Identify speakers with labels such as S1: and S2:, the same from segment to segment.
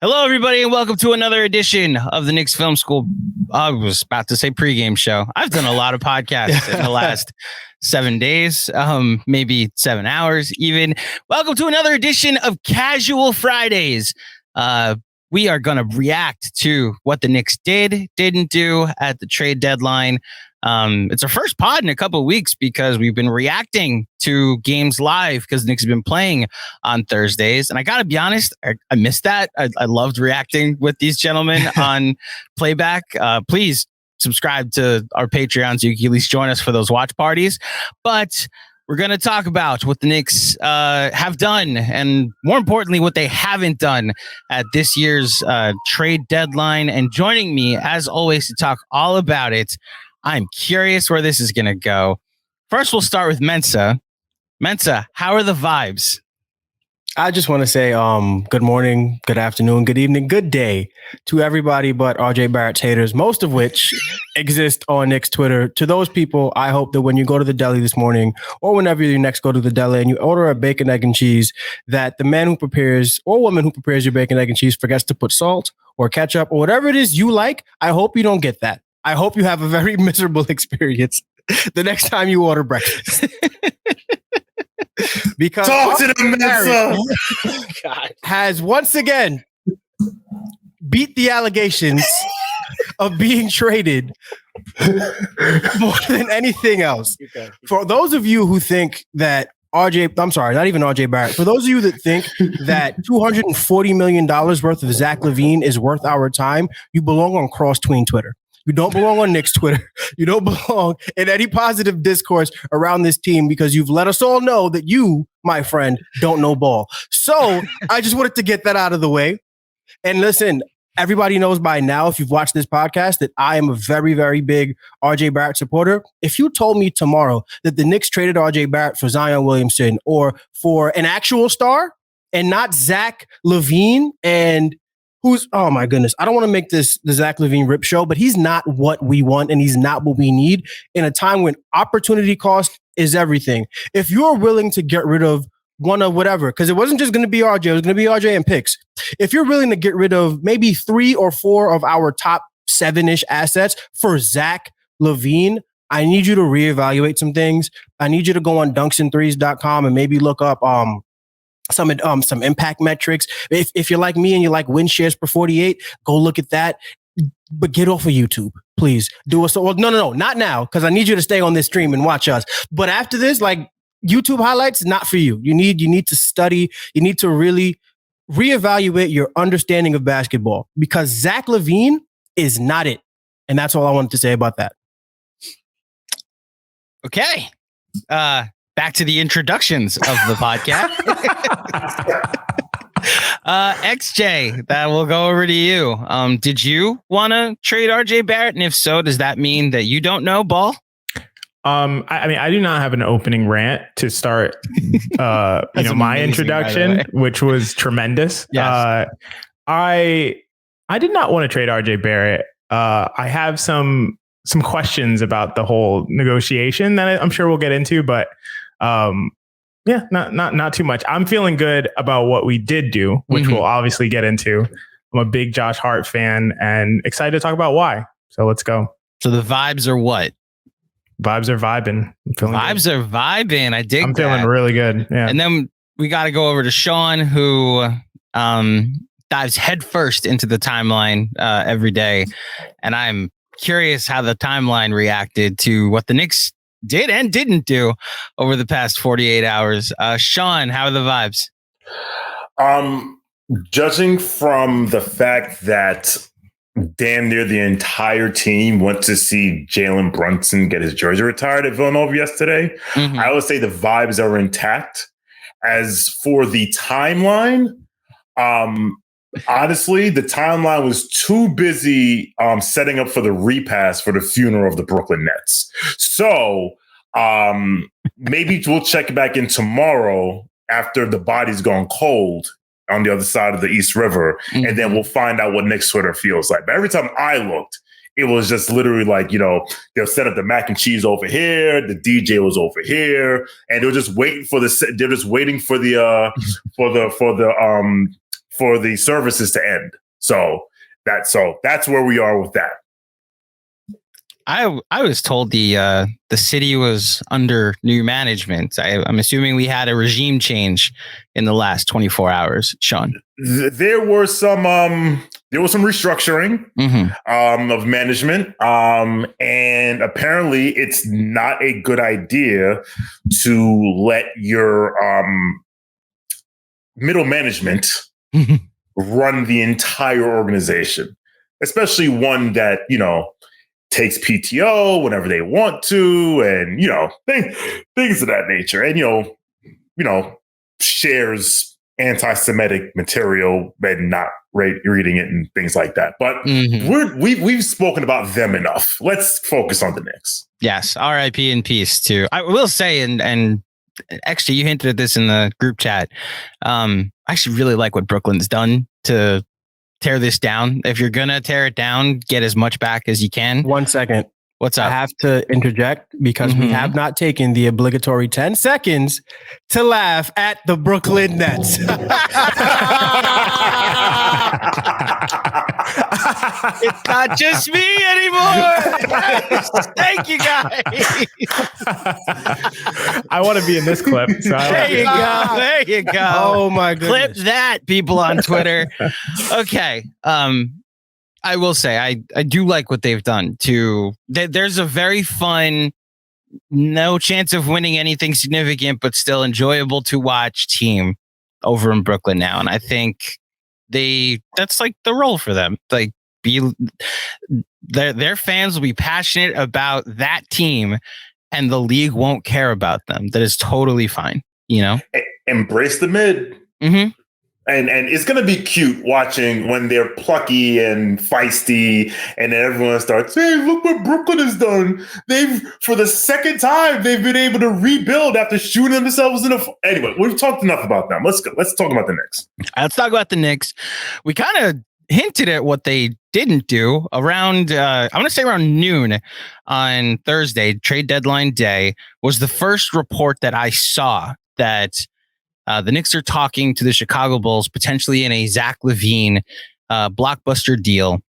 S1: Hello, everybody, and welcome to another edition of the Knicks Film School. I was about to say pregame show. I've done a lot of podcasts in the last 7 days, maybe 7 hours even. Welcome to another edition of Casual Fridays. We are going to react to what the Knicks didn't do at the trade deadline. It's our first pod in a couple of weeks because we've been reacting to games live because the Knicks have been playing on Thursdays. And I got to be honest, I missed that. I loved reacting with these gentlemen on playback. Please subscribe to our Patreon so you can at least join us for those watch parties. But we're going to talk about what the Knicks have done and, more importantly, what they haven't done at this year's trade deadline. And joining me, as always, to talk all about it, I'm curious where this is going to go. First, we'll start with Mensa. Mensa, how are the vibes?
S2: I just want to say good morning, good afternoon, good evening, good day to everybody but RJ Barrett's haters, most of which exist on Knicks Twitter. To those people, I hope that when you go to the deli this morning or whenever you next go to the deli and you order a bacon, egg, and cheese, that the man who prepares or woman who prepares your bacon, egg, and cheese forgets to put salt or ketchup or whatever it is you like. I hope you don't get that. I hope you have a very miserable experience the next time you order breakfast. Because
S3: talk to the
S2: Mensa has once again beat the allegations of being traded more than anything else. Okay. For those of you who think that not even RJ Barrett. For those of you that think that $240 million worth of Zach Lavine is worth our time, you belong on cross-tween Twitter. You don't belong on Knicks Twitter. You don't belong in any positive discourse around this team because you've let us all know that you, my friend, don't know ball. So I just wanted to get that out of the way. And listen, everybody knows by now, if you've watched this podcast, that I am a very, very big RJ Barrett supporter. If you told me tomorrow that the Knicks traded RJ Barrett for Zion Williamson or for an actual star and not Zach Lavine and oh my goodness, I don't want to make this the Zach Lavine rip show, but he's not what we want and he's not what we need in a time when opportunity cost is everything. If you're willing to get rid of one of whatever, because it wasn't just going to be RJ, it was going to be RJ and picks. If you're willing to get rid of maybe 3 or 4 of our top 7-ish assets for Zach Lavine, I need you to reevaluate some things. I need you to go on dunksandthrees.com and maybe look up some impact metrics. If you're like me and you like win shares per 48, go look at that. But get off of YouTube, please. No, not now, because I need you to stay on this stream and watch us. But after this, like YouTube highlights, not for you. You need to study. You need to really reevaluate your understanding of basketball because Zach Lavine is not it. And that's all I wanted to say about that.
S1: Okay. Back to the introductions of the podcast. XJ, that will go over to you. Did you want to trade RJ Barrett? And if so, does that mean that you don't know ball?
S4: I do not have an opening rant to start, my introduction, which was tremendous. Yes. I did not want to trade RJ Barrett. I have some questions about the whole negotiation that I'm sure we'll get into, but not too much. I'm feeling good about what we did do, which we'll obviously get into. I'm a big Josh Hart fan and excited to talk about why. So let's go.
S1: So the vibes are what?
S4: Vibes are vibing.
S1: Vibes are vibing. I dig.
S4: I'm feeling really good. Yeah.
S1: And then we got to go over to Sean, who dives headfirst into the timeline every day, and I'm curious how the timeline reacted to what the Knicks did and didn't do over the past 48 hours. Sean, how are the vibes?
S3: Judging from the fact that damn near the entire team went to see Jalen Brunson get his jersey retired at Villanova yesterday, I would say the vibes are intact. As for the timeline, honestly, the timeline was too busy setting up for the repass for the funeral of the Brooklyn Nets. So maybe we'll check back in tomorrow after the body's gone cold on the other side of the East River, and then we'll find out what Knicks Twitter feels like. But every time I looked, it was just literally like, they'll set up the mac and cheese over here, the DJ was over here, and they were just waiting for for the services to end. So that's where we are with that.
S1: I was told the city was under new management. I'm assuming we had a regime change in the last 24 hours, Sean.
S3: There was some restructuring of management, and apparently it's not a good idea to let your middle management run the entire organization, especially one that, takes PTO whenever they want to, and things of that nature, and shares anti-Semitic material and not reading it and things like that. But we've spoken about them enough. Let's focus on the Knicks.
S1: Yes, R.I.P. in peace too. I will say, and actually, you hinted at this in the group chat. I actually really like what Brooklyn's done to tear this down. If you're gonna tear it down, get as much back as you can.
S2: 1 second.
S1: What's up?
S2: I have to interject because we have not taken the obligatory 10 seconds to laugh at the Brooklyn Nets.
S1: It's not just me anymore. Thank you, guys.
S4: I want to be in this clip. So
S1: There you go.
S2: Oh my goodness.
S1: Clip that, people on Twitter. Okay. I will say I do like what they've done to. There's a very fun, no chance of winning anything significant, but still enjoyable to watch team over in Brooklyn now, and I think that's like the role for them. Like, their fans will be passionate about that team, and the league won't care about them. That is totally fine.
S3: Embrace the mid.
S1: Mm-hmm.
S3: And it's going to be cute watching when they're plucky and feisty, and then everyone starts, hey, look what Brooklyn has done. For the second time, they've been able to rebuild after shooting themselves in the... Anyway, we've talked enough about them. Let's go. Let's talk about the Knicks.
S1: Let's talk about the Knicks. We kind of hinted at what they didn't do around, I want to say around noon on Thursday, trade deadline day, was the first report that I saw that the Knicks are talking to the Chicago Bulls, potentially in a Zach Lavine blockbuster deal.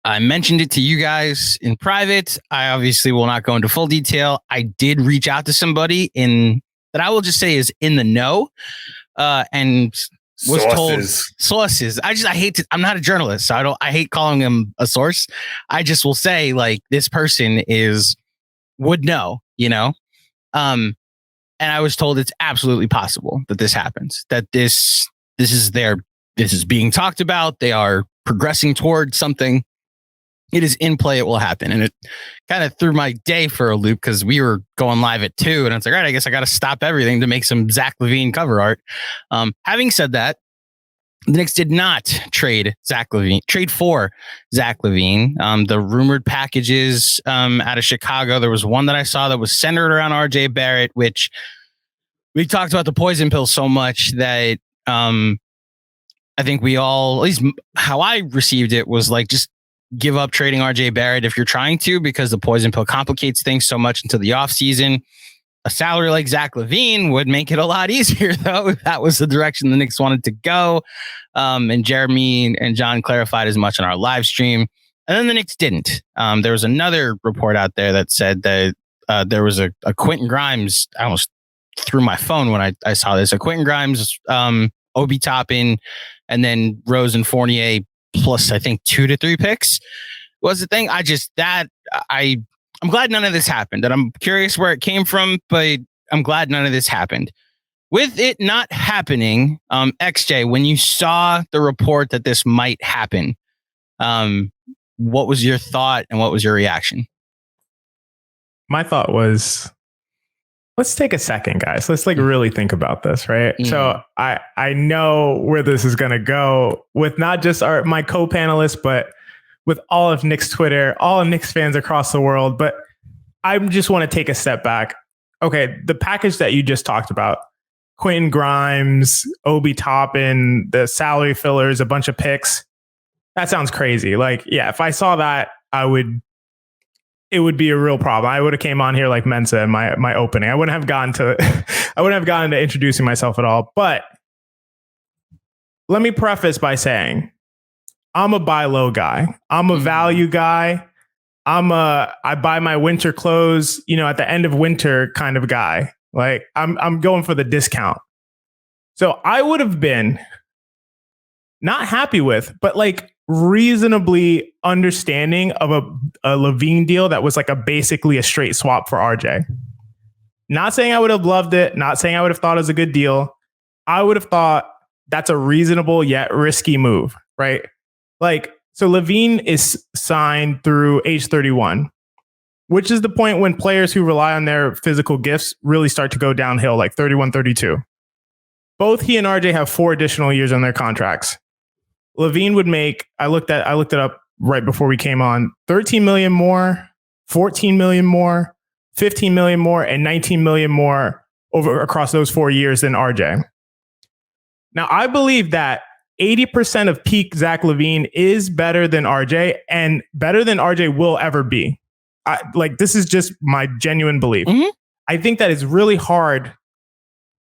S1: I mentioned it to you guys in private. I obviously will not go into full detail. I did reach out to somebody that I will just say is in the know, and was told sources. I I'm not a journalist, so I hate calling them a source. I just will say, like, this person would know, and I was told it's absolutely possible that this happens, that this is being talked about. They are progressing towards something. It is in play. It will happen. And it kind of threw my day for a loop because we were going live at 2:00, and it's like, all right, I guess I got to stop everything to make some Zach Lavine cover art. Having said that, the Knicks did not trade for Zach Lavine. The rumored packages out of Chicago, there was one that I saw that was centered around RJ Barrett, which we talked about the poison pill so much that I think we all, at least how I received it, was like, just give up trading RJ Barrett if you're trying to, because the poison pill complicates things so much into the offseason. A salary like Zach Lavine would make it a lot easier, though, if that was the direction the Knicks wanted to go. And Jeremy and John clarified as much on our live stream. And then the Knicks didn't. There was another report out there that said that there was a Quentin Grimes. I almost threw my phone when I saw this. A Quentin Grimes, Obi Toppin, and then Rose and Fournier plus, I think, 2 to 3 picks was the thing. I'm glad none of this happened, and I'm curious where it came from, but I'm glad none of this happened. With it not happening, XJ, when you saw the report that this might happen, what was your thought and what was your reaction?
S4: My thought was, let's take a second, guys. Let's really think about this, right? Mm-hmm. So I know where this is going to go with not just my co-panelists, but with all of Knicks Twitter, all of Knicks fans across the world. But I just want to take a step back. Okay, the package that you just talked about, Quentin Grimes, Obi Toppin, the salary fillers, a bunch of picks, that sounds crazy. Like, yeah, if I saw that, it would be a real problem. I would have came on here like Mensa in my opening. I wouldn't have gotten to introducing myself at all. But let me preface by saying I'm a buy low guy. I'm a value guy. I buy my winter clothes, at the end of winter kind of guy. Like I'm going for the discount. So I would have been not happy with, but like reasonably understanding of a Lavine deal that was like basically a straight swap for RJ. Not saying I would have loved it. Not saying I would have thought it was a good deal. I would have thought that's a reasonable yet risky move, right? Like, so Lavine is signed through age 31, which is the point when players who rely on their physical gifts really start to go downhill, like 31, 32. Both he and RJ have 4 additional years on their contracts. Lavine would make, I looked it up right before we came on, 13 million more, 14 million more, 15 million more, and 19 million more across those 4 years than RJ. Now, I believe that 80% of peak Zach Lavine is better than RJ, and better than RJ will ever be. This is just my genuine belief. Mm-hmm. I think that it's really hard,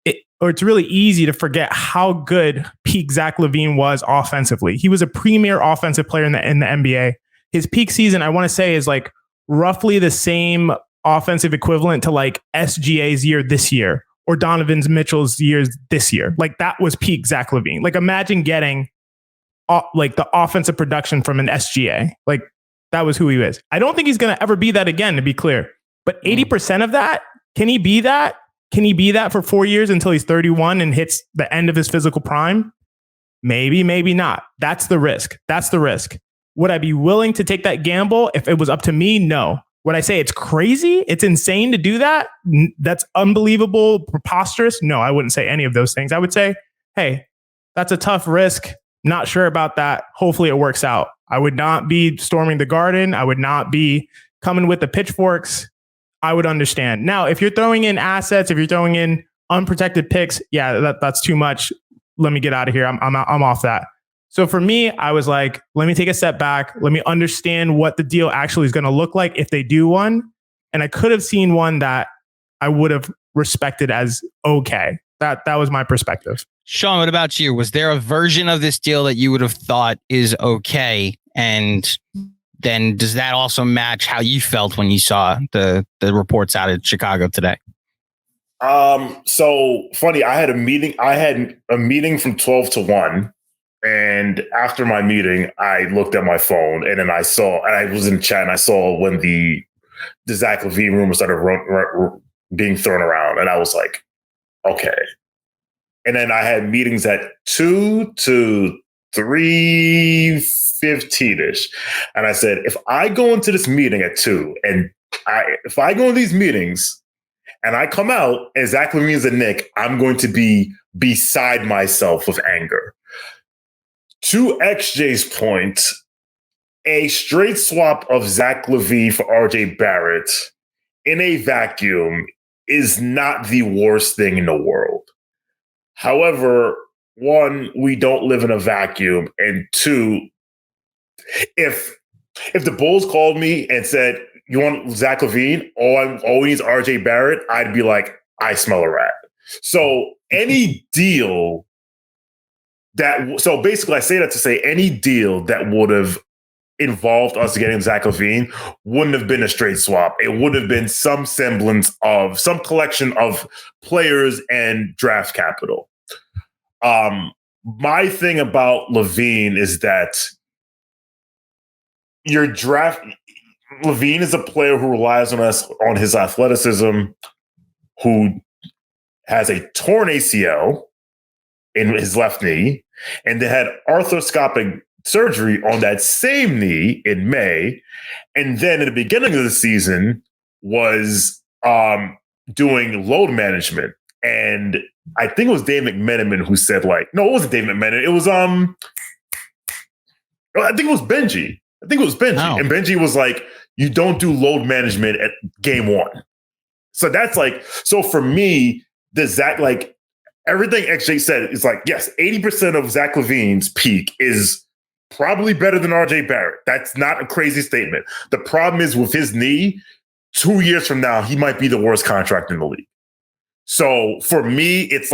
S4: it's really easy to forget how good peak Zach Lavine was offensively. He was a premier offensive player in the NBA. His peak season, I want to say, is like roughly the same offensive equivalent to like SGA's year this year, or Donovan Mitchell's years this year. Like that was peak Zach Lavine. Like imagine getting like the offensive production from an SGA. Like that was who he is. I don't think he's going to ever be that again, to be clear. But 80% of that, can he be that? Can he be that for 4 years until he's 31 and hits the end of his physical prime? Maybe, maybe not. That's the risk. Would I be willing to take that gamble if it was up to me? No. Would I say it's crazy? It's insane to do that? That's unbelievable, preposterous? No, I wouldn't say any of those things. I would say, hey, that's a tough risk. Not sure about that. Hopefully it works out. I would not be storming the garden. I would not be coming with the pitchforks. I would understand. Now, if you're throwing in assets, if you're throwing in unprotected picks, yeah, that's too much. Let me get out of here. I'm off that. So for me, I was like, let me take a step back. Let me understand what the deal actually is going to look like if they do one. And I could have seen one that I would have respected as okay. That was my perspective.
S1: Sean, what about you? Was there a version of this deal that you would have thought is okay? And then does that also match how you felt when you saw the reports out of Chicago today?
S3: So funny. I had a meeting from 12 to 1. And after my meeting, I looked at my phone and then I was in chat and I saw when the Zach Lavine rumor started being thrown around. And I was like, okay. And then I had meetings at 2 to 3:15-ish. And I said, if I go into this meeting at 2 and if I go in these meetings and I come out and Zach Lavine is a Knick, I'm going to be beside myself with anger. To XJ's point, a straight swap of Zach Lavine for RJ Barrett in a vacuum is not the worst thing in the world. However, 1, we don't live in a vacuum. And 2, if the Bulls called me and said, you want Zach Lavine? All we need is RJ Barrett, I'd be like, I smell a rat. So any deal so basically I say that to say any deal that would have involved us getting Zach Lavine wouldn't have been a straight swap. It would have been some semblance of some collection of players and draft capital. My thing about Lavine is that Lavine is a player who relies on his athleticism, who has a torn ACL in his left knee, and they had arthroscopic surgery on that same knee in May. And then at the beginning of the season was doing load management. And I think it was Dave McMenamin who said no, it wasn't Dave McMenamin. It was, I think it was Benji. Oh. And Benji was like, you don't do load management at game 1. So that's so for me, everything XJ said is yes, 80% of Zach Lavine's peak is probably better than RJ Barrett. That's not a crazy statement. The problem is with his knee, 2 years from now, he might be the worst contract in the league. So for me, it's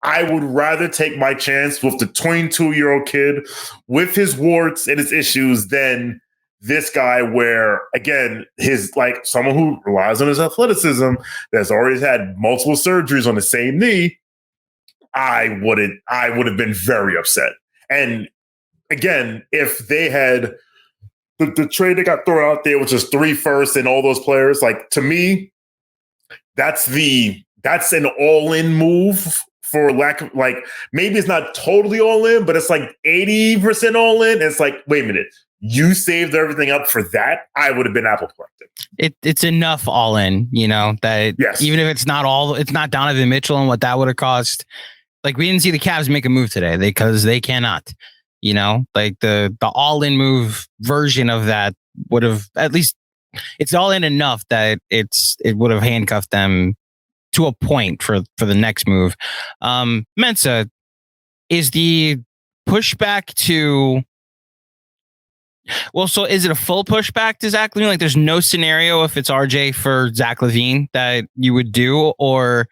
S3: I would rather take my chance with the 22-year-old kid with his warts and his issues than this guy where, again, his like someone who relies on his athleticism that's already had multiple surgeries on the same knee. I would have been very upset. And again, if they had the trade that got thrown out there, which is 3 firsts and all those players, like to me, that's an all-in move for lack of like, maybe it's not totally all in, but it's like 80% all in. It's like, wait a minute, you saved everything up for that? I would have been apple collected.
S1: It's enough all in, that even if it's not Donovan Mitchell and what that would have cost. Like we didn't see the Cavs make a move today because they cannot, like the all in move version of that would have at least it's all in enough that it would have handcuffed them to a point for the next move. Mensa, is the pushback to so is it a full pushback to Zach Lavine? Like there's no scenario if it's RJ for Zach Lavine that you would do, or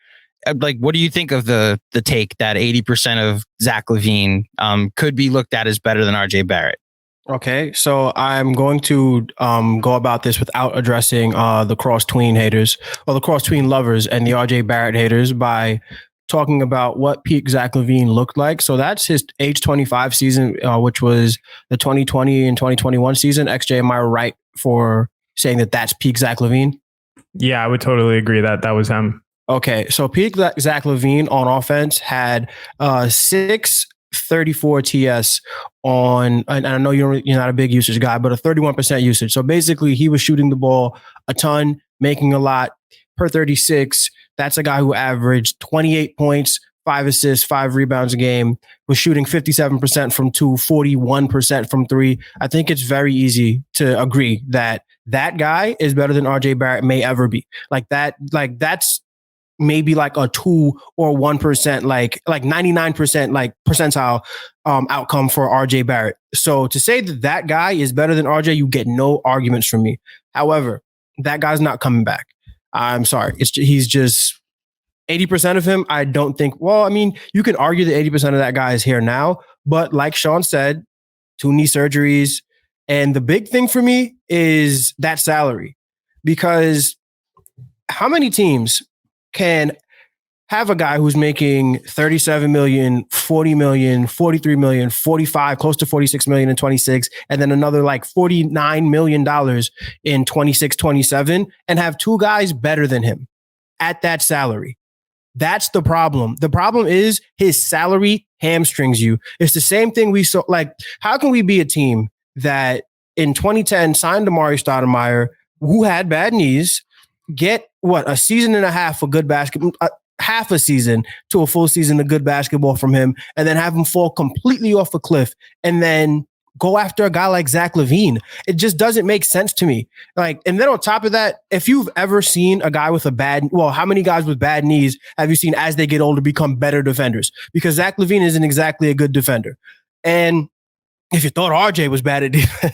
S1: like what do you think of the take that 80% of Zach Lavine could be looked at as better than RJ Barrett?
S2: Okay, so I'm going to go about this without addressing the cross-tween haters or the cross-tween lovers and the RJ Barrett haters by talking about what peak Zach Lavine looked like. So that's his age 25 season, which was the 2020 and 2021 season. XJ, am I right for saying that that's peak Zach Lavine?
S4: Yeah, I would totally agree that was him.
S2: Okay, so peak Zach Lavine on offense had 634 TS on, and I know you're not a big usage guy, but a 31% usage. So basically he was shooting the ball a ton, making a lot per 36. That's a guy who averaged 28 points, 5 assists, 5 rebounds a game, was shooting 57% from 2, 41% from 3. I think it's very easy to agree that guy is better than RJ Barrett may ever be. That's maybe like a 2 or 1%, like 99% like percentile outcome for RJ Barrett. So to say that guy is better than RJ, you get no arguments from me. However, that guy's not coming back. I'm sorry. He's just 80% of him. I don't think, you can argue that 80% of that guy is here now, but like Sean said, 2 knee surgeries. And the big thing for me is that salary, because how many teams can have a guy who's making 37 million, 40 million, 43 million, 45, close to 46 million in 26, and then another like $49 million in 26, 27, and have 2 guys better than him at that salary? That's the problem. The problem is his salary hamstrings you. It's the same thing we saw. Like, how can we be a team that in 2010 signed Amari Stoudemire, who had bad knees, get a season and a half of good basketball, half a season to a full season of good basketball from him, and then have him fall completely off a cliff and then go after a guy like Zach Lavine? It just doesn't make sense to me. Like, and then on top of that, if you've ever seen a guy with how many guys with bad knees have you seen as they get older become better defenders? Because Zach Lavine isn't exactly a good defender. And if you thought RJ was bad at defense,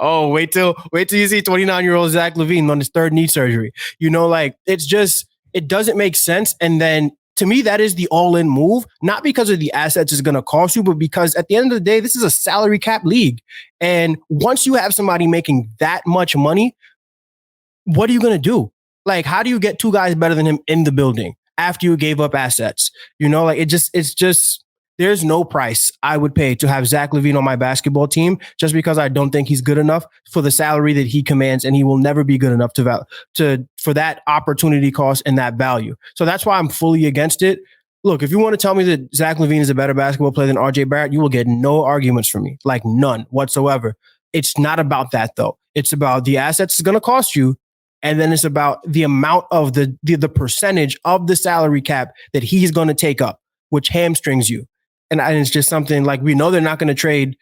S2: wait till you see 29-year-old Zach Lavine on his 3rd knee surgery. It doesn't make sense. And then to me, that is the all-in move, not because of the assets it's going to cost you, but because at the end of the day, this is a salary cap league. And once you have somebody making that much money, what are you going to do? Like, how do you get 2 guys better than him in the building after you gave up assets? It's just there's no price I would pay to have Zach Lavine on my basketball team just because I don't think he's good enough for the salary that he commands, and he will never be good enough for that opportunity cost and that value. So that's why I'm fully against it. Look, if you want to tell me that Zach Lavine is a better basketball player than RJ Barrett, you will get no arguments from me, like none whatsoever. It's not about that though. It's about the assets it's going to cost you. And then it's about the amount of the percentage of the salary cap that he's going to take up, which hamstrings you. And it's just something like, we know they're not going to trade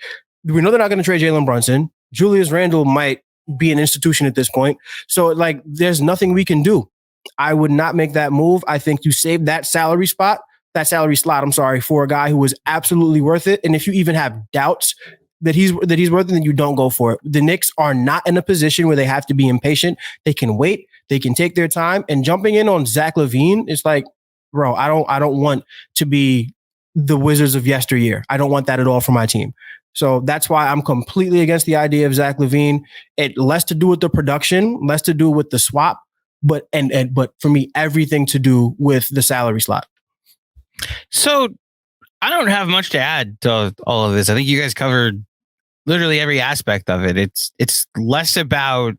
S2: Jalen Brunson. Julius Randle might be an institution at this point. So like, there's nothing we can do. I would not make that move. I think you save that salary slot, for a guy who is absolutely worth it. And if you even have doubts that he's worth it, then you don't go for it. The Knicks are not in a position where they have to be impatient. They can wait. They can take their time. And jumping in on Zach Lavine is like, bro, I don't want to be the Wizards of yesteryear. I don't want that at all for my team. So that's why I'm completely against the idea of Zach Lavine. It less to do with the production, less to do with the swap, but for me, everything to do with the salary slot.
S1: So I don't have much to add to all of this. I think you guys covered literally every aspect of it. It's less about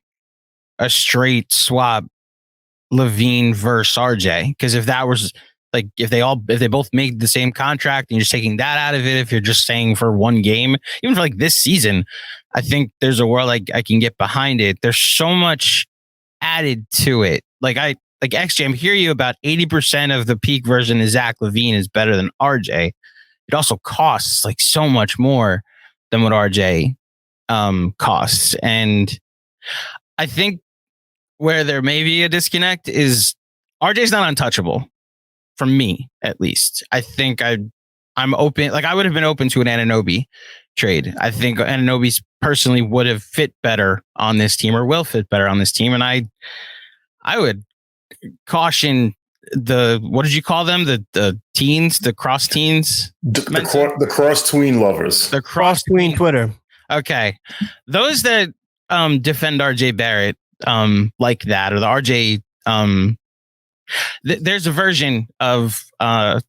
S1: a straight swap Lavine versus RJ, because if that was like if they both made the same contract and you're just taking that out of it, if you're just saying for one game, even for like this season, I think there's a world I can get behind it. There's so much added to it. Like XJ, I'm hearing you about 80% of the peak version of Zach Lavine is better than RJ. It also costs like so much more than what RJ costs. And I think where there may be a disconnect is RJ's not untouchable for me, at least. I think I'm open. Like I would have been open to an Anunoby trade. I think Anunoby personally would have fit better on this team, or will fit better on this team. And I would caution what did you call them? The teens, the cross teens,
S3: the cross tween lovers,
S2: the cross tween Twitter.
S1: Okay, those that defend RJ Barrett like that, or the RJ there's a version of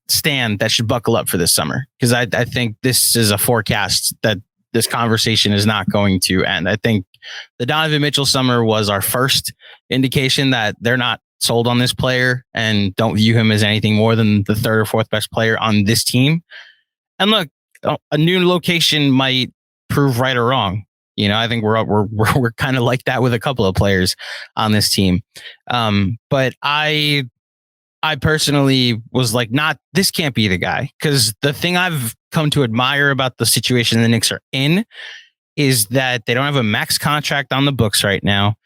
S1: Stan that should buckle up for this summer, because I think this is a forecast that this conversation is not going to end. I think the Donovan Mitchell summer was our first indication that they're not sold on this player and don't view him as anything more than the third or fourth best player on this team. And look, a new location might prove right or wrong. You know, I think we're kind of like that with a couple of players on this team. But I personally was like, this can't be the guy, because the thing I've come to admire about the situation the Knicks are in is that they don't have a max contract on the books right now.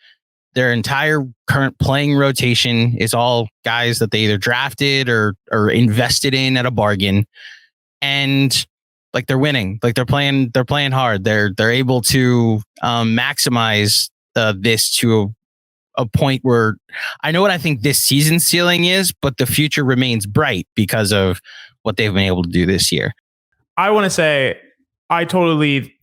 S1: Their entire current playing rotation is all guys that they either drafted or invested in at a bargain. And like they're winning, like they're playing hard. They're able to maximize this to a point where I know what I think this season's ceiling is, but the future remains bright because of what they've been able to do this year.
S4: I want to say I totally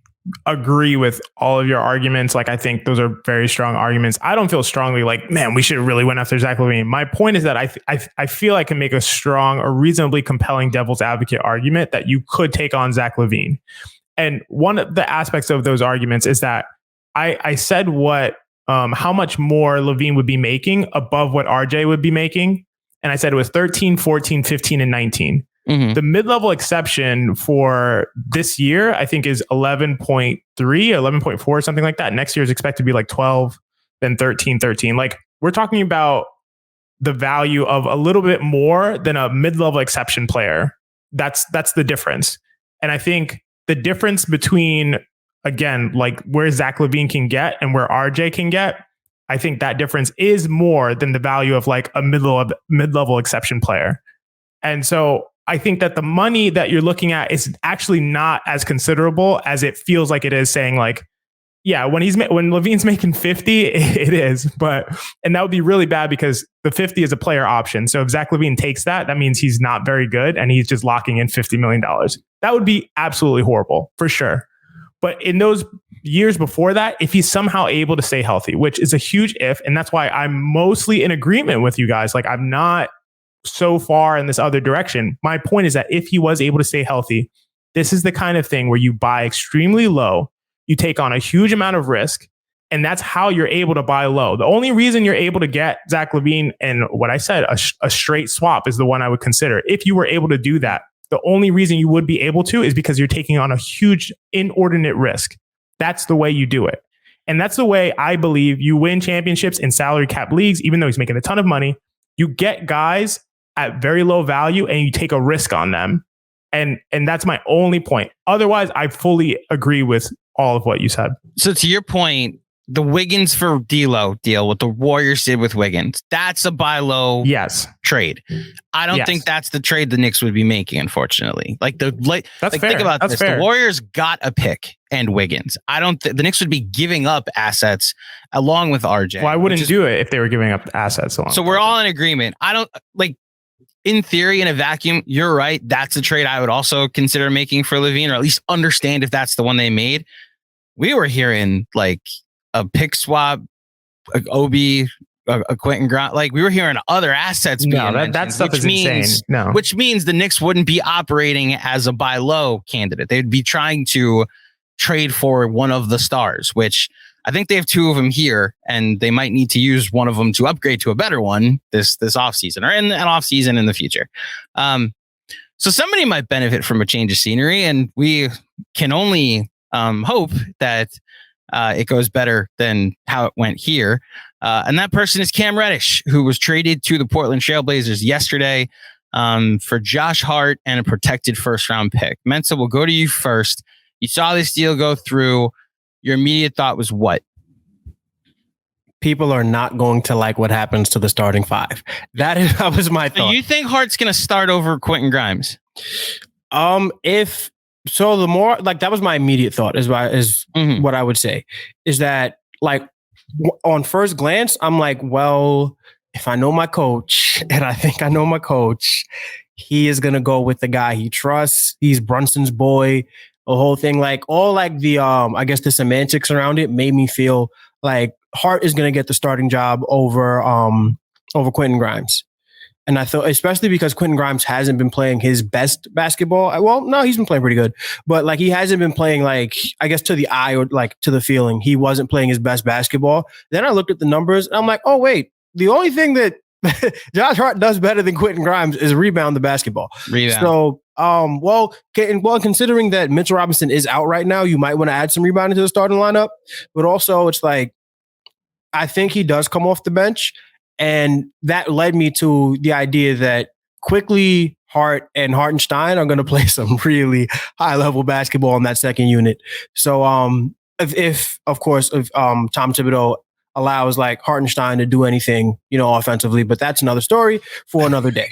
S4: agree with all of your arguments. Like, I think those are very strong arguments. I don't feel strongly like, man, we should really went after Zach Lavine. My point is that I feel I can make a strong or reasonably compelling devil's advocate argument that you could take on Zach Lavine. And one of the aspects of those arguments is that I said how much more Lavine would be making above what RJ would be making. And I said it was 13, 14, 15, and 19. Mm-hmm. The mid-level exception for this year, I think, is 11.3, 11.4, something like that. Next year is expected to be like 12, then 13. Like, we're talking about the value of a little bit more than a mid-level exception player. That's the difference. And I think the difference between, again, like where Zach Lavine can get and where RJ can get, I think that difference is more than the value of like a mid-level exception player. And so I think that the money that you're looking at is actually not as considerable as it feels like it is, saying like, yeah, when Lavine's making 50, it is, and that would be really bad because the 50 is a player option. So if Zach Lavine takes that means he's not very good and he's just locking in $50 million. That would be absolutely horrible for sure. But in those years before that, if he's somehow able to stay healthy, which is a huge if, and that's why I'm mostly in agreement with you guys. Like, I'm not so far in this other direction. My point is that if he was able to stay healthy, this is the kind of thing where you buy extremely low, you take on a huge amount of risk, and that's how you're able to buy low. The only reason you're able to get Zach Lavine and what I said, a straight swap is the one I would consider. If you were able to do that, the only reason you would be able to is because you're taking on a huge inordinate risk. That's the way you do it. And that's the way I believe you win championships in salary cap leagues, even though he's making a ton of money. You get guys at very low value and you take a risk on them. And that's my only point. Otherwise, I fully agree with all of what you said.
S1: So to your point, the Wiggins for D'Lo deal, what the Warriors did with Wiggins, that's a buy low trade. I don't think that's the trade the Knicks would be making, unfortunately. That's fair. Think about this. Fair. The Warriors got a pick and Wiggins. I don't the Knicks would be giving up assets along with RJ.
S4: Well, I wouldn't do it if they were giving up assets along.
S1: So we're all in agreement. I don't like in theory, in a vacuum, you're right. That's a trade I would also consider making for Lavine, or at least understand if that's the one they made. We were hearing like a pick swap, Obi, a Quentin Grimes. Like we were hearing other assets.
S4: No, that stuff is insane. No,
S1: which means the Knicks wouldn't be operating as a buy low candidate. They'd be trying to trade for one of the stars, which I think they have two of them here, and they might need to use one of them to upgrade to a better one this offseason or in an offseason in the future. So somebody might benefit from a change of scenery, and we can only hope that it goes better than how it went here. And that person is Cam Reddish, who was traded to the Portland Trailblazers yesterday for Josh Hart and a protected first-round pick. Mensa, we'll go to you first. You saw this deal go through. Your immediate thought was what?
S2: People are not going to like what happens to the starting five. That was my thought.
S1: You think Hart's going to start over Quentin Grimes?
S2: If so, the more like that was my immediate thought is what I would say is that like on first glance, I'm like, well, if I know my coach, and I think I know my coach, he is going to go with the guy he trusts. He's Brunson's boy. The whole thing, like all like the I guess the semantics around it made me feel like Hart is going to get the starting job over Quentin Grimes. And I thought, especially because Quentin Grimes hasn't been playing his best basketball. Well, no, he's been playing pretty good, but like he hasn't been playing like, I guess to the eye or like to the feeling, he wasn't playing his best basketball. Then I looked at the numbers and I'm like, oh wait, the only thing that Josh Hart does better than Quentin Grimes is rebound the basketball. So, considering that Mitchell Robinson is out right now, you might want to add some rebounding to the starting lineup. But also, it's like, I think he does come off the bench. And that led me to the idea that quickly Hart and Hartenstein are going to play some really high level basketball in that second unit. So, if Tom Thibodeau allows like Hartenstein to do anything, offensively, but that's another story for another day.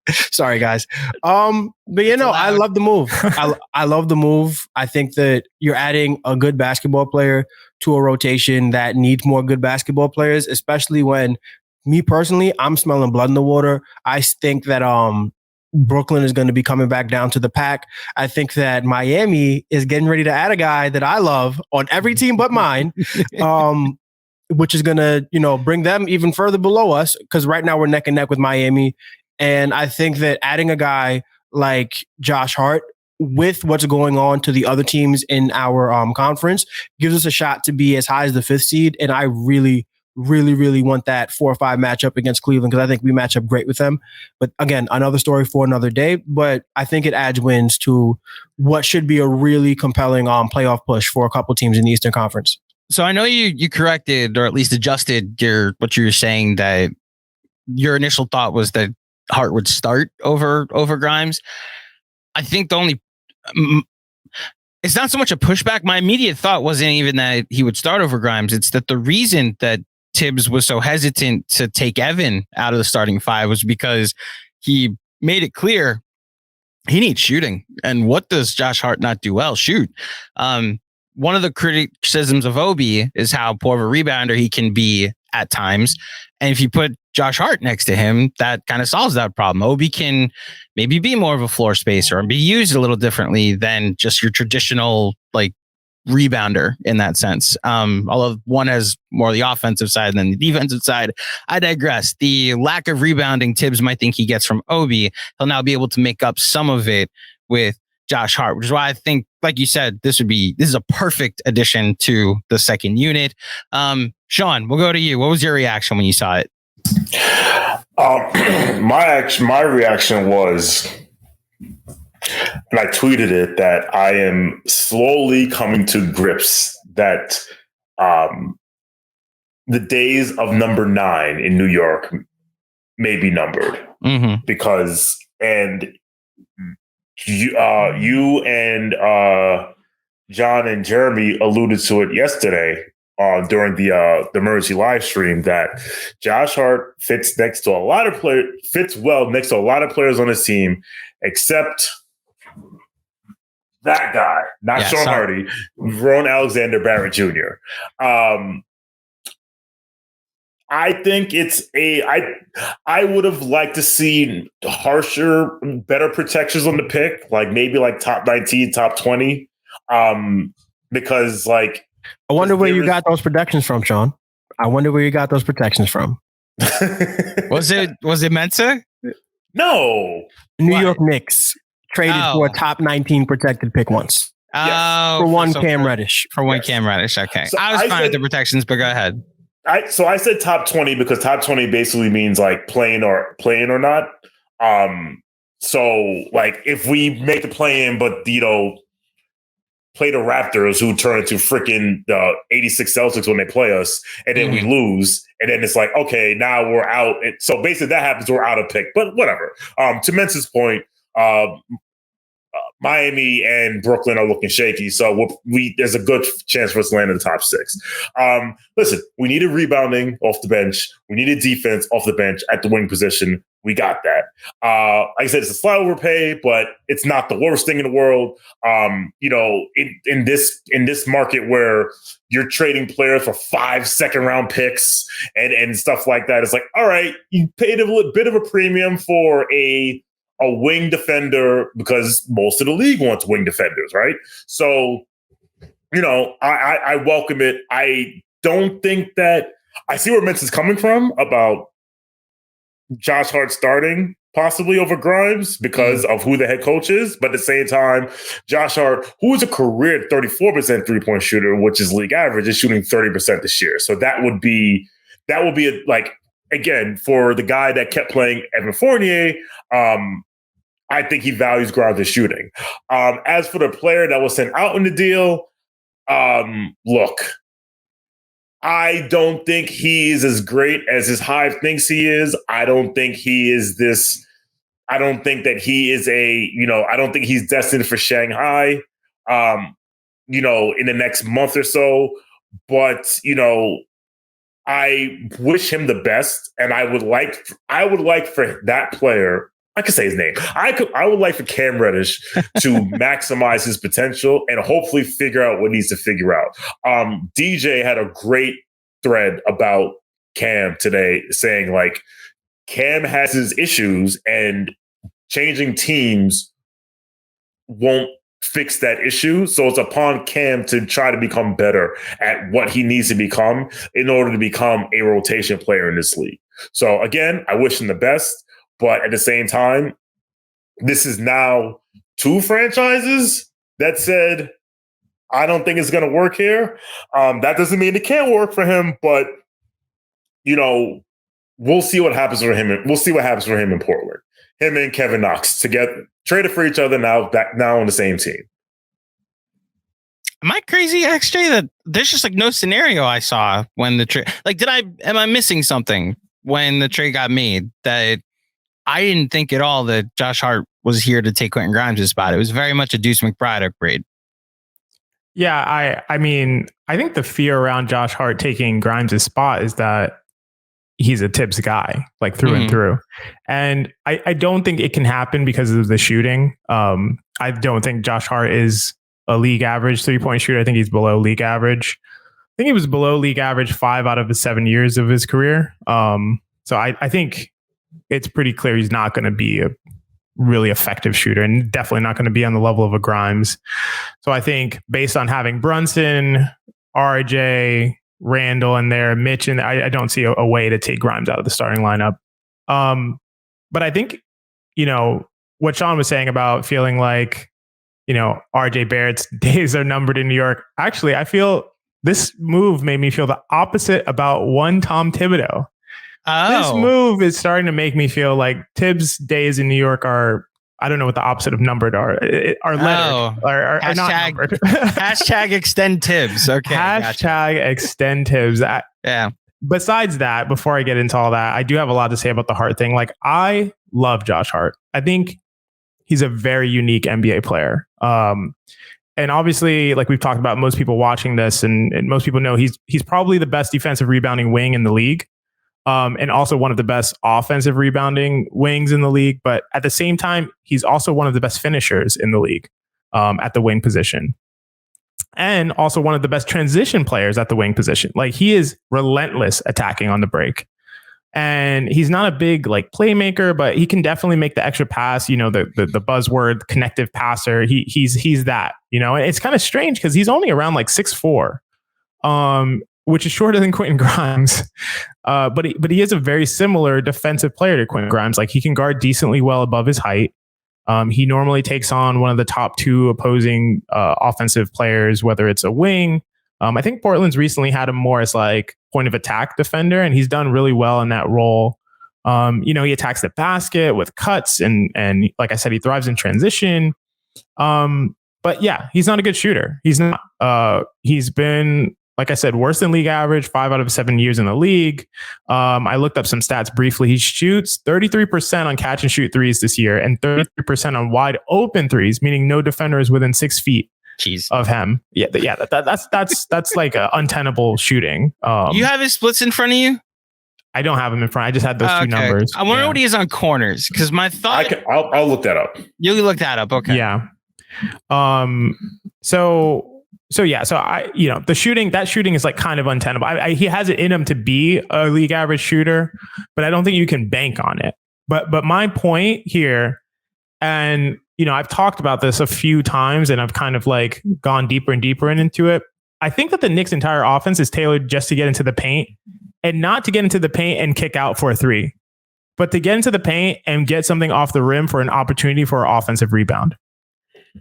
S2: Sorry, guys. But I love the move. I love the move. I think that you're adding a good basketball player to a rotation that needs more good basketball players, especially when me personally, I'm smelling blood in the water. I think that Brooklyn is going to be coming back down to the pack. I think that Miami is getting ready to add a guy that I love on every team but mine, which is going to, bring them even further below us because right now we're neck and neck with Miami. And I think that adding a guy like Josh Hart with what's going on to the other teams in our conference gives us a shot to be as high as the 5th seed. And I really, really, really want that 4 or 5 matchup against Cleveland because I think we match up great with them. But again, another story for another day. But I think it adds wins to what should be a really compelling playoff push for a couple teams in the Eastern Conference.
S1: So I know you corrected or at least adjusted what you were saying, that your initial thought was that Hart would start over Grimes. I think it's not so much a pushback. My immediate thought wasn't even that he would start over Grimes. It's that the reason that Tibbs was so hesitant to take Evan out of the starting 5 was because he made it clear he needs shooting. And what does Josh Hart not do well? Shoot. One of the criticisms of Obi is how poor of a rebounder he can be at times. And if you put Josh Hart next to him, that kind of solves that problem. Obi can maybe be more of a floor spacer and be used a little differently than just your traditional like rebounder in that sense. Although one has more of the offensive side than the defensive side. I digress. The lack of rebounding Tibbs might think he gets from Obi, he'll now be able to make up some of it with Josh Hart, which is why I think, like you said, this is a perfect addition to the second unit. Sean, we'll go to you. What was your reaction when you saw it?
S3: My reaction was, and I tweeted it, that I am slowly coming to grips that the days of number 9 in New York may be numbered. Because, and you and John and Jeremy alluded to it yesterday during the emergency live stream, that Josh Hart fits well next to a lot of players on his team, except that guy, not Sean Hardy, Ron Alexander Barrett Jr. I think I would have liked to see harsher, better protections on the pick, like maybe like top 19, top 20. Because like
S2: I wonder where you got those protections from, Sean. I wonder where you got those protections from.
S1: Was it Mensa?
S3: No.
S2: New York Knicks traded for a top 19 protected pick once.
S1: Oh,
S2: for one Cam Reddish.
S1: For one Cam Reddish. Okay. So I was fine with the protections, but go ahead.
S3: I said top 20 because top 20 basically means like playing or not. So like if we make the play in, but play the Raptors who turn into freaking 86 Celtics when they play us, and then we lose, and then it's like, okay, now we're out. So basically that happens, we're out of pick, but whatever. To Mensa's point, Miami and Brooklyn are looking shaky, so there's a good chance for us to land in the top 6. Listen, we needed rebounding off the bench. We needed defense off the bench at the wing position. We got that. Like I said, it's a slight overpay, but it's not the worst thing in the world. In this market where you're trading players for 5 second-round picks and stuff like that, it's like, all right, you paid a bit of a premium for a wing defender because most of the league wants wing defenders, right? So, I welcome it. I don't think that I see where Mensa's coming from about Josh Hart starting possibly over Grimes because of who the head coach is. But at the same time, Josh Hart, who is a career 34% three-point shooter, which is league average, is shooting 30% this year. So that would be again, for the guy that kept playing Evan Fournier, I think he values Grimes' shooting. As for the player that was sent out in the deal, look, I don't think he is as great as his Hive thinks he is. I don't think he is this. I don't think that he is I don't think he's destined for Shanghai, in the next month or so. But, I wish him the best. And I would like for that player, I could say his name. I would like for Cam Reddish to maximize his potential and hopefully figure out what needs to figure out. DJ had a great thread about Cam today saying like Cam has his issues and changing teams won't fix that issue. So it's upon Cam to try to become better at what he needs to become in order to become a rotation player in this league. So again, I wish him the best. But at the same time, this is now 2 franchises that said, I don't think it's going to work here. That doesn't mean it can't work for him, but, we'll see what happens for him. We'll see what happens for him in Portland. Him and Kevin Knox together, traded for each other now on the same team.
S1: Am I crazy, XJ, that there's just like no scenario I saw when the trade, like, am I missing something when the trade got made that I didn't think at all that Josh Hart was here to take Quentin Grimes' spot. It was very much a Deuce McBride upgrade.
S4: Yeah, I mean, I think the fear around Josh Hart taking Grimes' spot is that he's a Tibbs guy, like through and through. And I don't think it can happen because of the shooting. I don't think Josh Hart is a league average 3-point shooter. I think he's below league average. I think he was below league average 5 out of the 7 years of his career. So I think it's pretty clear he's not going to be a really effective shooter and definitely not going to be on the level of a Grimes. So I think based on having Brunson, RJ, Randall in there, Mitch, and I don't see a way to take Grimes out of the starting lineup. But I think, what Sean was saying about feeling like, RJ Barrett's days are numbered in New York. Actually, I feel this move made me feel the opposite about one Tom Thibodeau. Oh. This move is starting to make me feel like Tibbs' days in New York are, I don't know what the opposite of numbered are. Are lettered. Are not numbered.
S1: Hashtag extend Tibbs. Okay.
S4: Hashtag extend Tibbs.
S1: Yeah.
S4: Besides that, before I get into all that, I do have a lot to say about the Hart thing. Like, I love Josh Hart. I think he's a very unique NBA player. And obviously, like we've talked about, most people watching this and most people know he's probably the best defensive rebounding wing in the league. And also one of the best offensive rebounding wings in the league. But at the same time, he's also one of the best finishers in the league at the wing position. and also one of the best transition players at the wing position. Like, he is relentless attacking on the break. And he's not a big like playmaker, but he can definitely make the extra pass. You know, the buzzword connective passer. He's that. You know, and it's kind of strange because he's only around like 6'4", which is shorter than Quentin Grimes. But he is a very similar defensive player to Quentin Grimes. Like, he can guard decently well above his height. He normally takes on one of the top two opposing offensive players, whether it's a wing. I think Portland's recently had him more as like point of attack defender, and he's done really well in that role. You know, he attacks the basket with cuts, and like I said, he thrives in transition. But yeah, he's not a good shooter. He's not. He's been, like I said, worse than league average 5 out of 7 years in the league. I looked up some stats briefly. He shoots 33% on catch and shoot threes this year, and 33% on wide open threes, meaning no defender is within 6 feet.
S1: Jeez.
S4: Of him. That's like a untenable shooting.
S1: You have his splits in front of you?
S4: I don't have him in front. I just had those two numbers.
S1: I wonder what he is on corners, because my thought.
S3: I'll look that up.
S1: You look that up, okay?
S4: Yeah. So I, you know, that shooting is like kind of untenable. He has it in him to be a league average shooter, but I don't think you can bank on it. But my point here, and you know, I've talked about this a few times, and I've kind of like gone deeper and deeper into it. I think that the Knicks' entire offense is tailored just to get into the paint, and not to get into the paint and kick out for a three, but to get into the paint and get something off the rim for an opportunity for an offensive rebound.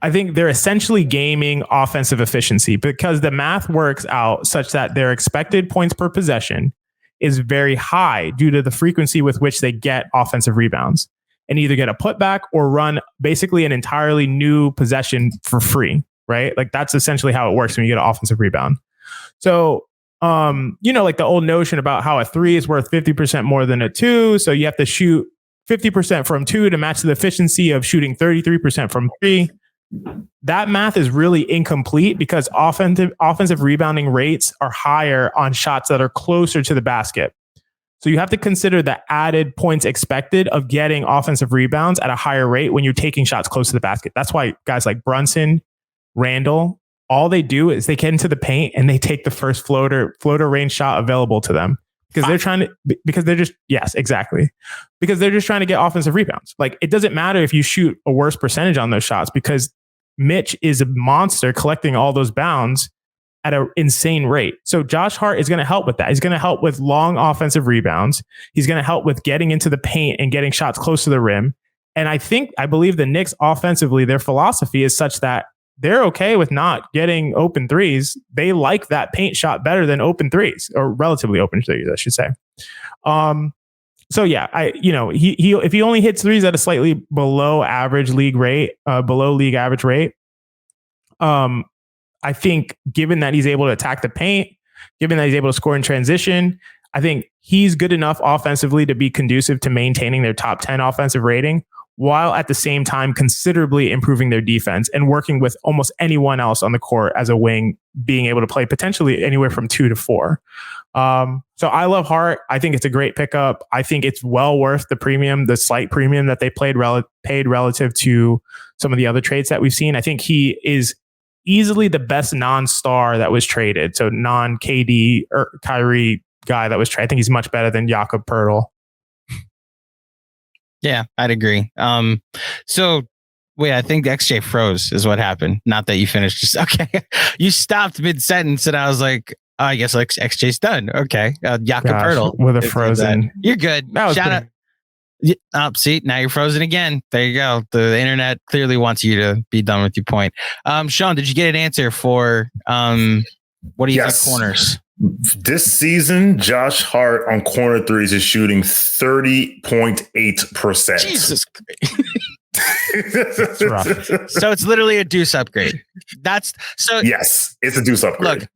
S4: I think they're essentially gaming offensive efficiency because the math works out such that their expected points per possession is very high due to the frequency with which they get offensive rebounds and either get a putback or run basically an entirely new possession for free, right? Like, that's essentially how it works when you get an offensive rebound. So, you know, like the old notion about how a three is worth 50% more than a two. So you have to shoot 50% from two to match the efficiency of shooting 33% from three. That math is really incomplete because offensive rebounding rates are higher on shots that are closer to the basket. So you have to consider the added points expected of getting offensive rebounds at a higher rate when you're taking shots close to the basket. That's why guys like Brunson, Randall, all they do is they get into the paint and they take the first floater range shot available to them because they're trying to, because they're just, yes, exactly. Because they're just trying to get offensive rebounds. Like, it doesn't matter if you shoot a worse percentage on those shots because Mitch is a monster collecting all those bounds at an insane rate. So Josh Hart is going to help with that. He's going to help with long offensive rebounds. He's going to help with getting into the paint and getting shots close to the rim. And I believe the Knicks offensively, their philosophy is such that they're okay with not getting open threes. They like that paint shot better than open threes, or relatively open threes, I should say. So yeah, if he only hits threes at a slightly below league average rate, I think given that he's able to attack the paint, given that he's able to score in transition, I think he's good enough offensively to be conducive to maintaining their top 10 offensive rating, while at the same time considerably improving their defense and working with almost anyone else on the court as a wing, being able to play potentially anywhere from 2 to 4. So I love Hart. I think it's a great pickup. I think it's well worth the slight premium that they paid relative to some of the other trades that we've seen. I think he is easily the best non-star that was traded. So non-KD or Kyrie guy that was traded. I think he's much better than Jakob Poeltl.
S1: Yeah, I'd agree. So wait, I think XJ froze is what happened. Not that you finished. Okay. You stopped mid-sentence and I was like, oh, I guess XJ's done. Okay. Jakob Poeltl.
S4: With a frozen.
S1: You're good. Shout out. See, now you're frozen again. There you go. The internet clearly wants you to be done with your point. Sean, did you get an answer for what do you think corners?
S3: This season, Josh Hart on corner threes is shooting 30.8%.
S1: Jesus Christ. That's rough. So it's literally a deuce upgrade.
S3: Yes, it's a deuce upgrade.
S1: Look,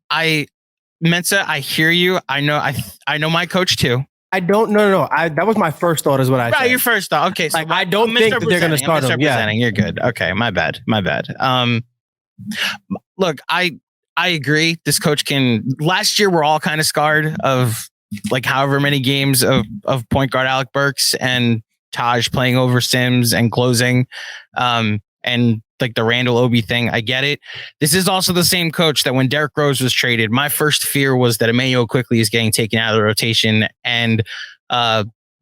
S1: Mensa, I hear you. I know my coach too.
S2: I don't know. That was my first thought, is what I said.
S1: Right, your first thought. Okay, so
S2: I don't think that they're going to start him. Yeah,
S1: you're good. Okay, my bad. Look, I agree. This coach last year we're all kind of scarred of like however many games of point guard Alec Burks and Taj playing over Sims and closing. and like the Randall Obi thing. I get it. This is also the same coach that when Derrick Rose was traded, my first fear was that Emmanuel quickly is getting taken out of the rotation, and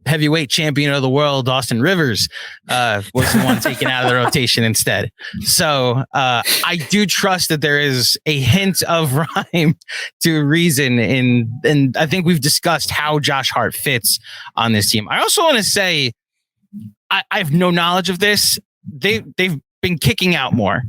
S1: heavyweight champion of the world, Austin Rivers, was the one taken out of the rotation instead. So I do trust that there is a hint of rhyme to reason and I think we've discussed how Josh Hart fits on this team. I also want to say, I have no knowledge of this. They've been kicking out more.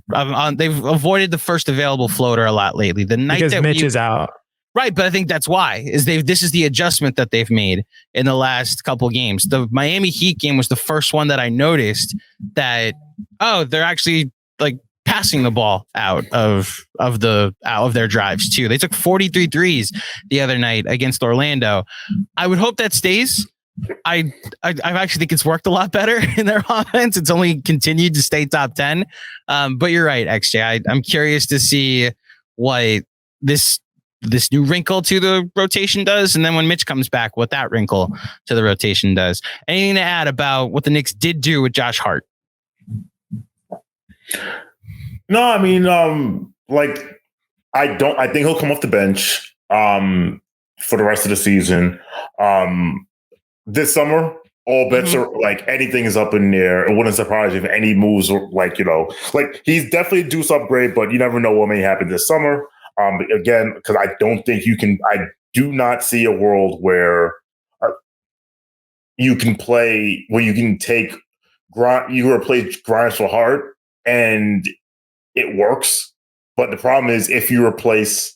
S1: They've avoided the first available floater a lot lately. The night
S4: because
S1: that
S4: Mitch is out.
S1: Right, but I think that's why this is the adjustment that they've made in the last couple games. The Miami Heat game was the first one that I noticed that they're actually like passing the ball out of their drives too. They took 43 threes the other night against Orlando. I would hope that stays. I actually think it's worked a lot better in their offense. It's only continued to stay top 10. But you're right, XJ. I'm curious to see what this new wrinkle to the rotation does, and then when Mitch comes back, what that wrinkle to the rotation does. Anything to add about what the Knicks did do with Josh Hart?
S3: No, I mean, I think he'll come off the bench for the rest of the season. This summer, all bets are like anything is up in the air. It wouldn't surprise you if any moves are like he's definitely a deuce upgrade, but you never know what may happen this summer. Again, because I don't think I do not see a world where you can take you replace Grimes for Hart and it works. But the problem is if you replace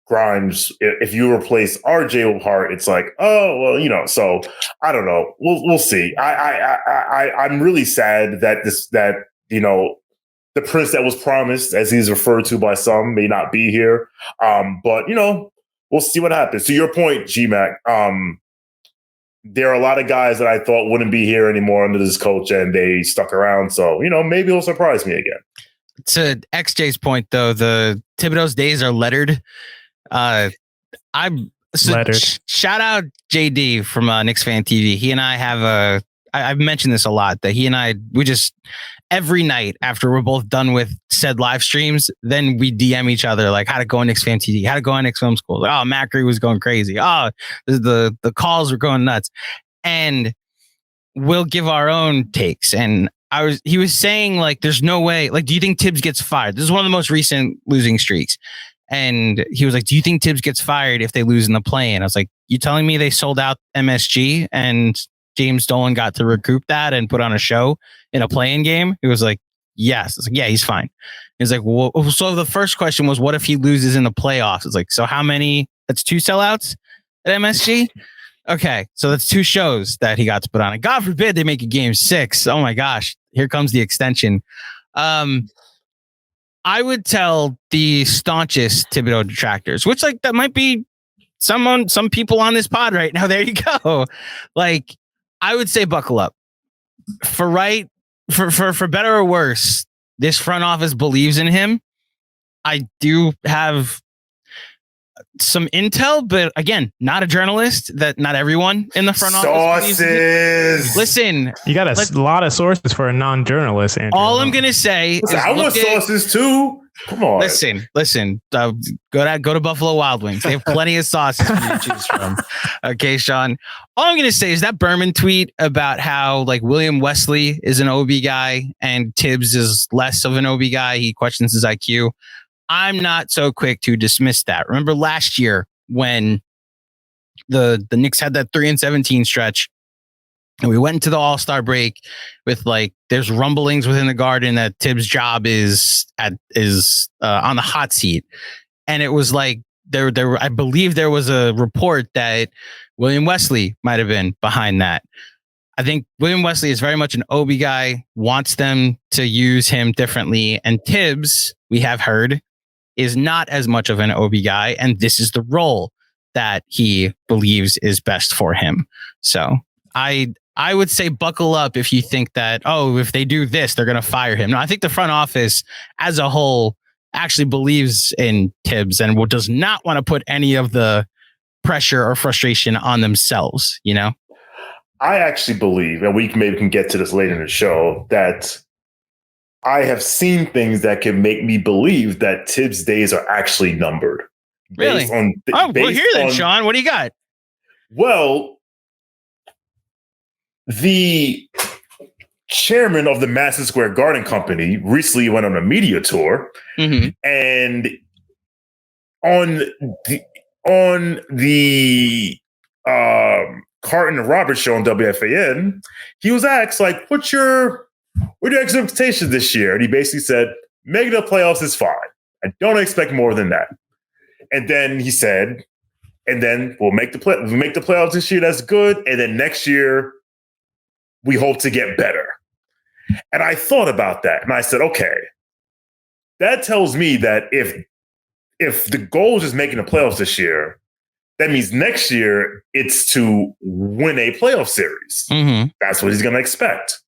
S3: Grimes, if you replace RJ with Hart, it's like, so I don't know. We'll see. I'm really sad that the prince that was promised, as he's referred to by some, may not be here. But, we'll see what happens. To your point, GMAC, there are a lot of guys that I thought wouldn't be here anymore under this coach, and they stuck around. So, maybe he'll surprise me again.
S1: To XJ's point, though, the Thibodeau's days are lettered. Shout out JD from Knicks Fan TV. He and I have I've mentioned this a lot, that he and I, we just... every night after we're both done with said live streams, then we DM each other like how to go on Knicks Fan TV, how to go on Knicks Film School. Like, Macri was going crazy. The calls were going nuts, and we'll give our own takes. And he was saying like, there's no way. Like, do you think Tibbs gets fired? This is one of the most recent losing streaks, and he was like, do you think Tibbs gets fired if they lose in the play-in? I was like, you telling me they sold out MSG and James Dolan got to recoup that and put on a show in a play-in game? He was like, yes. I was like, yeah, he's fine. He was like, well, so the first question was, what if he loses in the playoffs? It's like, so how many? That's 2 sellouts at MSG? Okay, so that's 2 shows that he got to put on. And God forbid they make a game 6. Oh my gosh, here comes the extension. I would tell the staunchest Thibodeau detractors, which like that might be some people on this pod right now. There you go. Like, I would say buckle up. For better or worse, this front office believes in him. I do have some intel, but again, not a journalist. That not everyone in the front office. Sources. Listen,
S4: you got a lot of sources for a non-journalist. Andrew.
S1: All I'm gonna say is,
S3: I want sources too. Come on.
S1: Listen. Go to Buffalo Wild Wings. They have plenty of sauces for you to choose from. Okay, Sean. All I'm gonna say is that Berman tweet about how like William Wesley is an OB guy and Tibbs is less of an OB guy. He questions his IQ. I'm not so quick to dismiss that. Remember last year when the Knicks had that 3-17 stretch, and we went into the All-Star break with like, there's rumblings within the Garden that Tibbs' job is on the hot seat, and it was like I believe there was a report that William Wesley might have been behind that. I think William Wesley is very much an OB guy, wants them to use him differently, and Tibbs, we have heard, is not as much of an OB guy, and this is the role that he believes is best for him. So I would say buckle up if you think that, if they do this, they're going to fire him. No, I think the front office as a whole actually believes in Tibbs and does not want to put any of the pressure or frustration on themselves,
S3: I actually believe, and we maybe can get to this later in the show, that I have seen things that can make me believe that Tibbs' days are actually numbered.
S1: Really? Well, here then, Sean. What do you got?
S3: Well, the chairman of the Madison Square Garden Company recently went on a media tour, and on the Carton and Roberts show on WFAN, he was asked, like, what are your expectations this year? And he basically said, making the playoffs is fine. I don't expect more than that. And then he said, and then we'll make the playoffs this year. That's good. And then next year, we hope to get better. And I thought about that, and I said, okay, that tells me that if the goal is just making the playoffs this year, that means next year it's to win a playoff series. That's what he's going to expect.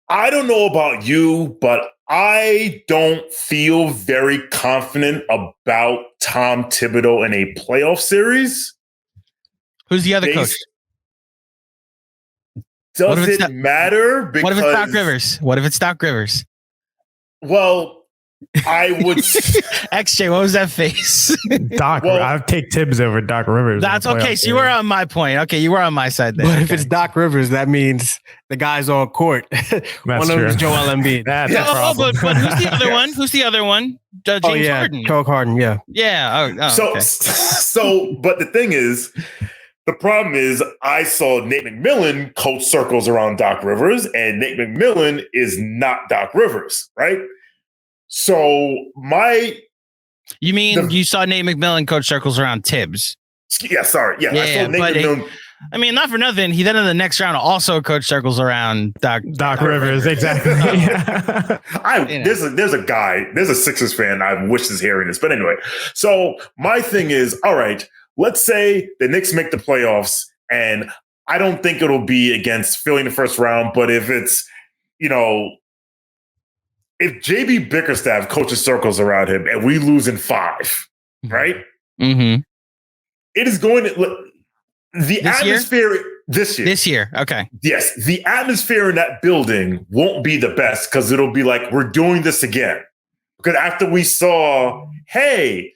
S3: I don't know about you, but I don't feel very confident about Tom Thibodeau in a playoff series.
S1: Who's the other coach?
S3: Does it matter?
S1: What if it's Doc Rivers? What if it's Doc Rivers?
S3: Well, I would.
S1: XJ, what was that face?
S4: Doc, I'd take Tibbs over Doc Rivers.
S1: That's okay. So you were on my point. Okay, you were on my side there.
S2: But if it's Doc Rivers, that means the guy's on court. One of them is Joel Embiid.
S4: That's a problem.
S1: But who's the other one? Who's the other one? James Harden.
S2: Joe Harden. Yeah.
S1: Yeah.
S3: So, but the thing is, the problem is, I saw Nate McMillan coach circles around Doc Rivers, and Nate McMillan is not Doc Rivers, right? So
S1: you mean you saw Nate McMillan coach circles around Tibbs?
S3: Yeah, sorry. Yeah, I saw Nate McMillan.
S1: I mean, not for nothing. He then in the next round also coach circles around Doc
S4: Rivers. Exactly.
S3: There's a Sixers fan I wish is hearing this. But anyway, so my thing is, all right, let's say the Knicks make the playoffs, and I don't think it'll be against Philly in the first round, but if it's, if JB Bickerstaff coaches circles around him and we lose in 5, right?
S1: Mm-hmm.
S3: It is going to the atmosphere this year.
S1: This year, okay.
S3: Yes, the atmosphere in that building won't be the best because it'll be like we're doing this again. Because after we saw, hey,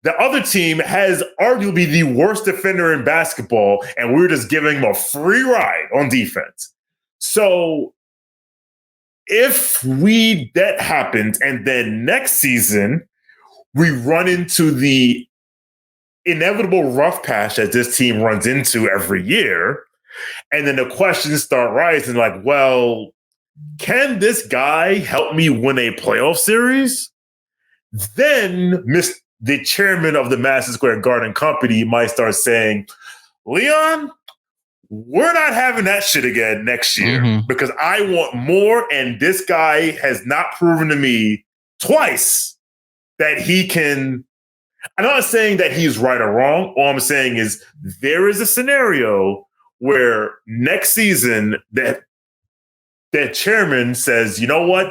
S3: the other team has arguably the worst defender in basketball, and we're just giving them a free ride on defense. So if that happens, and then next season we run into the inevitable rough patch that this team runs into every year, and then the questions start rising like, well, can this guy help me win a playoff series? Then the chairman of the Madison Square Garden Company might start saying, Leon, we're not having that shit again next year because I want more. And this guy has not proven to me twice that he can. I'm not saying that he's right or wrong. All I'm saying is there is a scenario where next season that chairman says, you know what?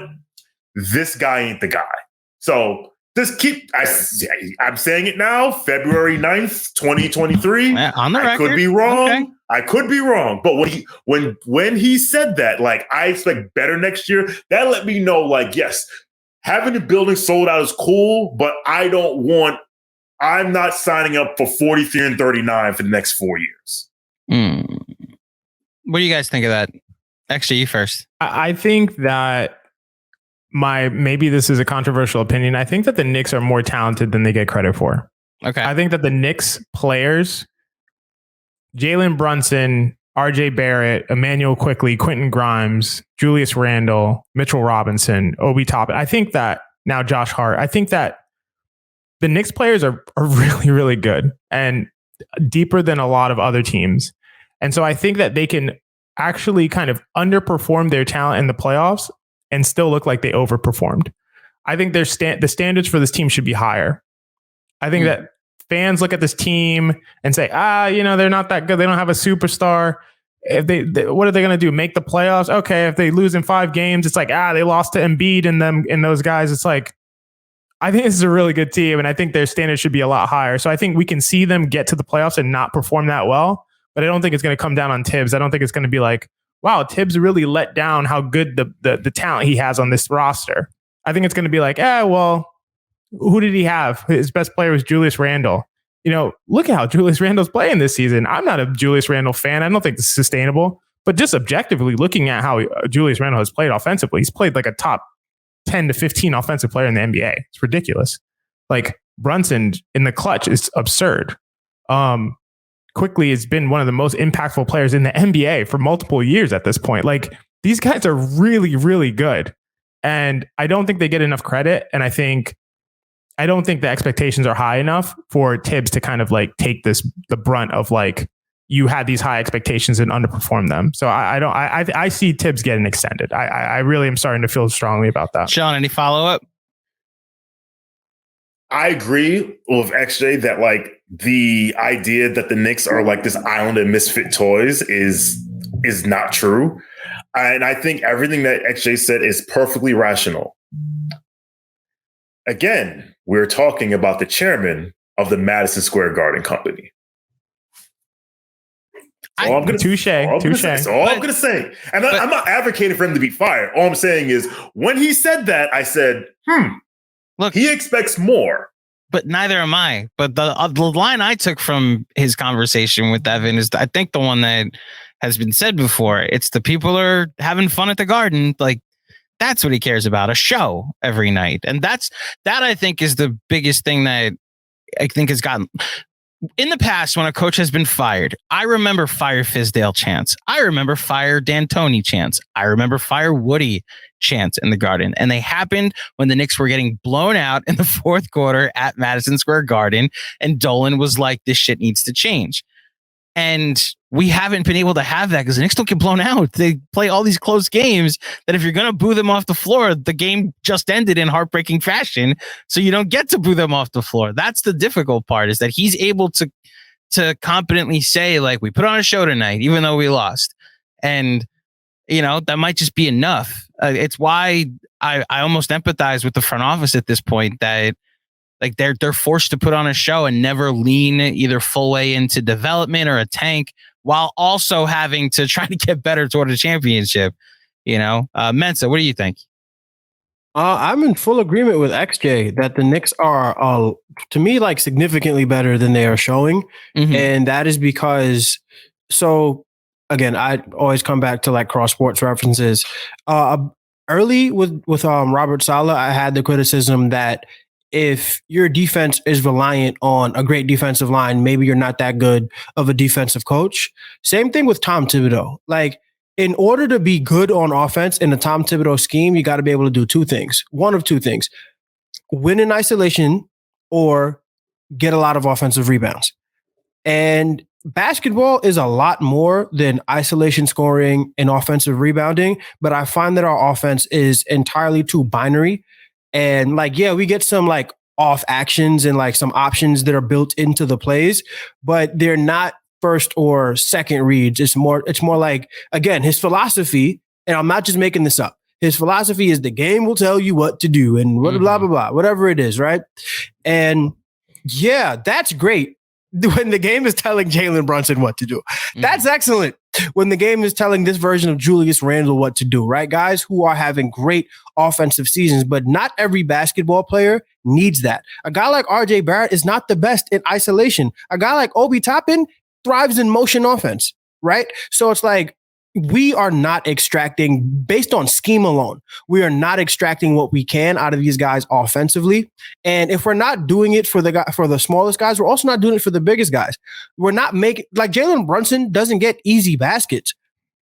S3: This guy ain't the guy. So just I'm saying it now, February 9th, 2023.
S1: On the record.
S3: I could be wrong.
S1: Okay.
S3: I could be wrong. But when he said that, like, I expect better next year, that let me know, like, yes, having the building sold out is cool, but I'm not signing up for 43 and 39 for the next 4 years.
S1: What do you guys think of that? Actually, you first.
S4: I think that maybe this is a controversial opinion. I think that the Knicks are more talented than they get credit for.
S1: Okay.
S4: I think that the Knicks players, Jalen Brunson, RJ Barrett, Emmanuel Quickley, Quentin Grimes, Julius Randle, Mitchell Robinson, Obi Toppin. I think that now Josh Hart. I think that the Knicks players are really, really good and deeper than a lot of other teams. And so I think that they can actually kind of underperform their talent in the playoffs and still look like they overperformed. I think the standards for this team should be higher. I think that fans look at this team and say, they're not that good. They don't have a superstar. If they what are they going to do? Make the playoffs? Okay. If they lose in 5 games, it's like, they lost to Embiid and those guys. It's like, I think this is a really good team, and I think their standards should be a lot higher. So I think we can see them get to the playoffs and not perform that well, but I don't think it's going to come down on Tibbs. I don't think it's going to be like, wow, Tibbs really let down how good the talent he has on this roster. I think it's going to be like, well, who did he have? His best player was Julius Randle. Look at how Julius Randle's playing this season. I'm not a Julius Randle fan. I don't think this is sustainable. But just objectively looking at how Julius Randle has played offensively, he's played like a top 10 to 15 offensive player in the NBA. It's ridiculous. Like Brunson in the clutch is absurd. Quickly has been one of the most impactful players in the NBA for multiple years at this point. Like these guys are really, really good. And I don't think they get enough credit. And I don't think the expectations are high enough for Tibbs to kind of like take the brunt of like, you had these high expectations and underperformed them. So I see Tibbs getting extended. I really am starting to feel strongly about that.
S1: Sean, any follow-up?
S3: I agree with XJ that like the idea that the Knicks are like this island of misfit toys is not true. And I think everything that XJ said is perfectly rational. Again, we're talking about the chairman of the Madison Square Garden Company.
S4: Touche.
S3: That's all I'm going to say. And I'm not advocating for him to be fired. All I'm saying is when he said that, I said, look, he expects more.
S1: But neither am I. But the line I took from his conversation with Evan is, I think, the one that has been said before. It's the people are having fun at the Garden. Like, that's what he cares about, a show every night. And that I think is the biggest thing that I think has gotten... In the past, when a coach has been fired, I remember fire Fizdale chants. I remember fire D'Antoni chants. I remember fire Woody chants in the Garden. And they happened when the Knicks were getting blown out in the fourth quarter at Madison Square Garden. And Dolan was like, this shit needs to change. And we haven't been able to have that because the Knicks don't get blown out. They play all these close games that if you're going to boo them off the floor, the game just ended in heartbreaking fashion. So you don't get to boo them off the floor. That's the difficult part, is that he's able to competently say, like, we put on a show tonight, even though we lost. And, that might just be enough. It's why I almost empathize with the front office at this point, that like they're forced to put on a show and never lean either full way into development or a tank, while also having to try to get better toward a championship. Mensa, what do you think?
S2: I'm in full agreement with XJ that the Knicks are, to me, like significantly better than they are showing. Mm-hmm. And that is because, so again, I always come back to like cross sports references. Early with Robert Saleh, I had the criticism that if your defense is reliant on a great defensive line, maybe you're not that good of a defensive coach. Same thing with Tom Thibodeau. Like, in order to be good on offense in the Tom Thibodeau scheme, you got to be able to do two things. One of two things: win in isolation or get a lot of offensive rebounds. And basketball is a lot more than isolation scoring and offensive rebounding. But I find that our offense is entirely too binary. And like, yeah, we get some like off actions and like some options that are built into the plays, but they're not first or second reads. It's more like, again, his philosophy, and I'm not just making this up. His philosophy is the game will tell you what to do and blah, blah, blah, blah, whatever it is. Right. And yeah, that's great. When the game is telling Jalen Brunson what to do, that's excellent. When the game is telling this version of Julius Randle what to do, right? Guys who are having great offensive seasons, but not every basketball player needs that. A guy like RJ Barrett is not the best in isolation. A guy like Obi Toppin thrives in motion offense, right? So it's like, we are not extracting, based on scheme alone, we are not extracting what we can out of these guys offensively. And if we're not doing it for the smallest guys, we're also not doing it for the biggest guys. We're not making, like, Jalen Brunson doesn't get easy baskets.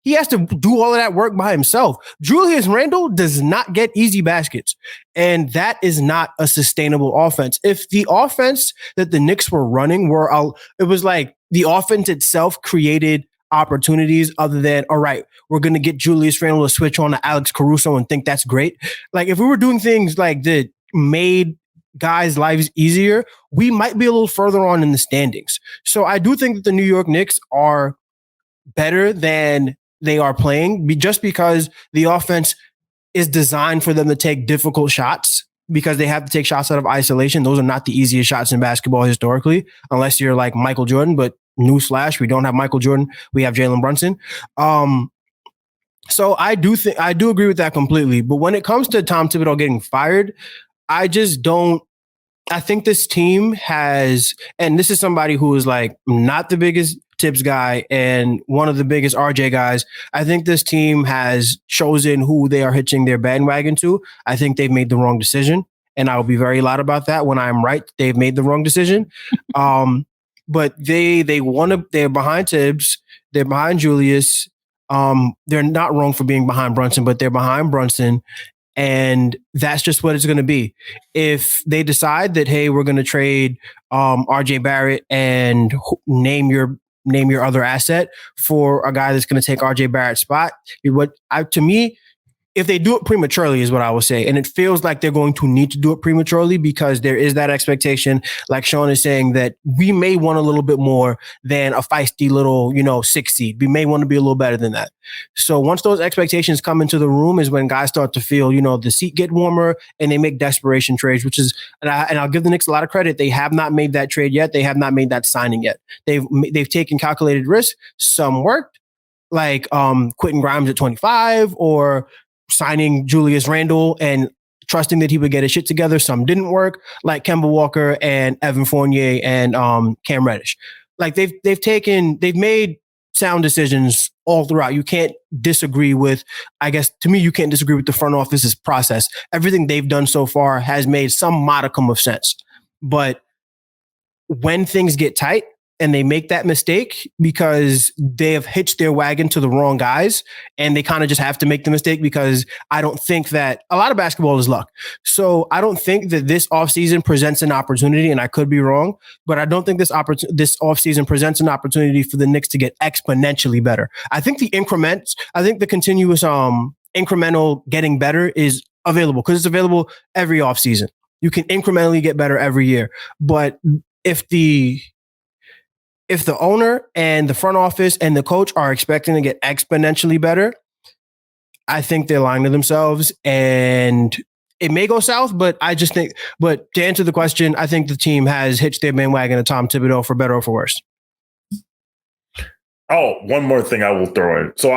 S2: He has to do all of that work by himself. Julius Randle does not get easy baskets. And that is not a sustainable offense. If the offense that the Knicks were running it was like the offense itself created opportunities other than, all right, we're going to get Julius Randle to switch on to Alex Caruso and think that's great. Like, if we were doing things like that made guys' lives easier, we might be a little further on in the standings. So I do think that the New York Knicks are better than they are playing, just because the offense is designed for them to take difficult shots, because they have to take shots out of isolation. Those are not the easiest shots in basketball historically, unless you're like Michael Jordan, but newsflash, we don't have Michael Jordan. We have Jalen Brunson. So I do agree with that completely. But when it comes to Tom Thibodeau getting fired, I just don't. I think this team has, and this is somebody who is like not the biggest Tibbs guy and one of the biggest RJ guys. I think this team has chosen who they are hitching their bandwagon to. I think they've made the wrong decision, and I will be very loud about that. When I'm right, they've made the wrong decision. But they're behind Tibbs, they're behind Julius. They're not wrong for being behind Brunson, but they're behind Brunson. And that's just what it's going to be. If they decide that, hey, we're going to trade RJ Barrett and name your other asset for a guy that's going to take RJ Barrett's spot, to me, if they do it prematurely is what I will say. And it feels like they're going to need to do it prematurely because there is that expectation, like Sean is saying, that we may want a little bit more than a feisty little, 6 seed. We may want to be a little better than that. So once those expectations come into the room is when guys start to feel, the seat get warmer and they make desperation trades, which is, and I'll give the Knicks a lot of credit. They have not made that trade yet. They have not made that signing yet. They've taken calculated risks. Some worked, like Quentin Grimes at 25 or signing Julius Randle and trusting that he would get his shit together. Some didn't work, like Kemba Walker and Evan Fournier and Cam Reddish. Like they've made sound decisions all throughout. You can't disagree with, I guess, to me, you can't disagree with the front office's process. Everything they've done so far has made some modicum of sense. But when things get tight, and they make that mistake because they have hitched their wagon to the wrong guys, and they kind of just have to make the mistake because I don't think that a lot of basketball is luck. So I don't think that this offseason presents an opportunity, and I could be wrong, but I don't think this offseason presents an opportunity for the Knicks to get exponentially better. I think the continuous incremental getting better is available because it's available every offseason. You can incrementally get better every year. But if the owner and the front office and the coach are expecting to get exponentially better, I think they're lying to themselves, and it may go south, but to answer the question, I think the team has hitched their bandwagon to Tom Thibodeau for better or for worse.
S3: Oh, one more thing I will throw in. So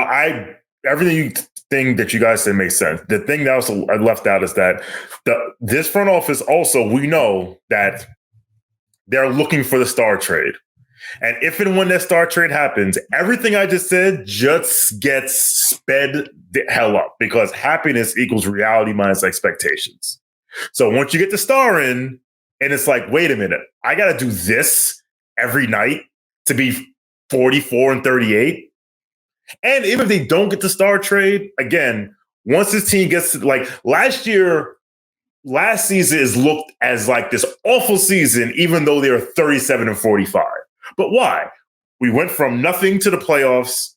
S3: everything that you guys said makes sense. The thing that also I left out is that this front office also, we know that they're looking for the star trade. And if and when that star trade happens, everything I just said just gets sped the hell up because happiness equals reality minus expectations. So once you get the star in, and it's like, wait a minute, I got to do this every night to be 44 and 38. And even if they don't get the star trade, again, once this team gets like last season is looked as like this awful season, even though they were 37 and 45. But why? We went from nothing to the playoffs.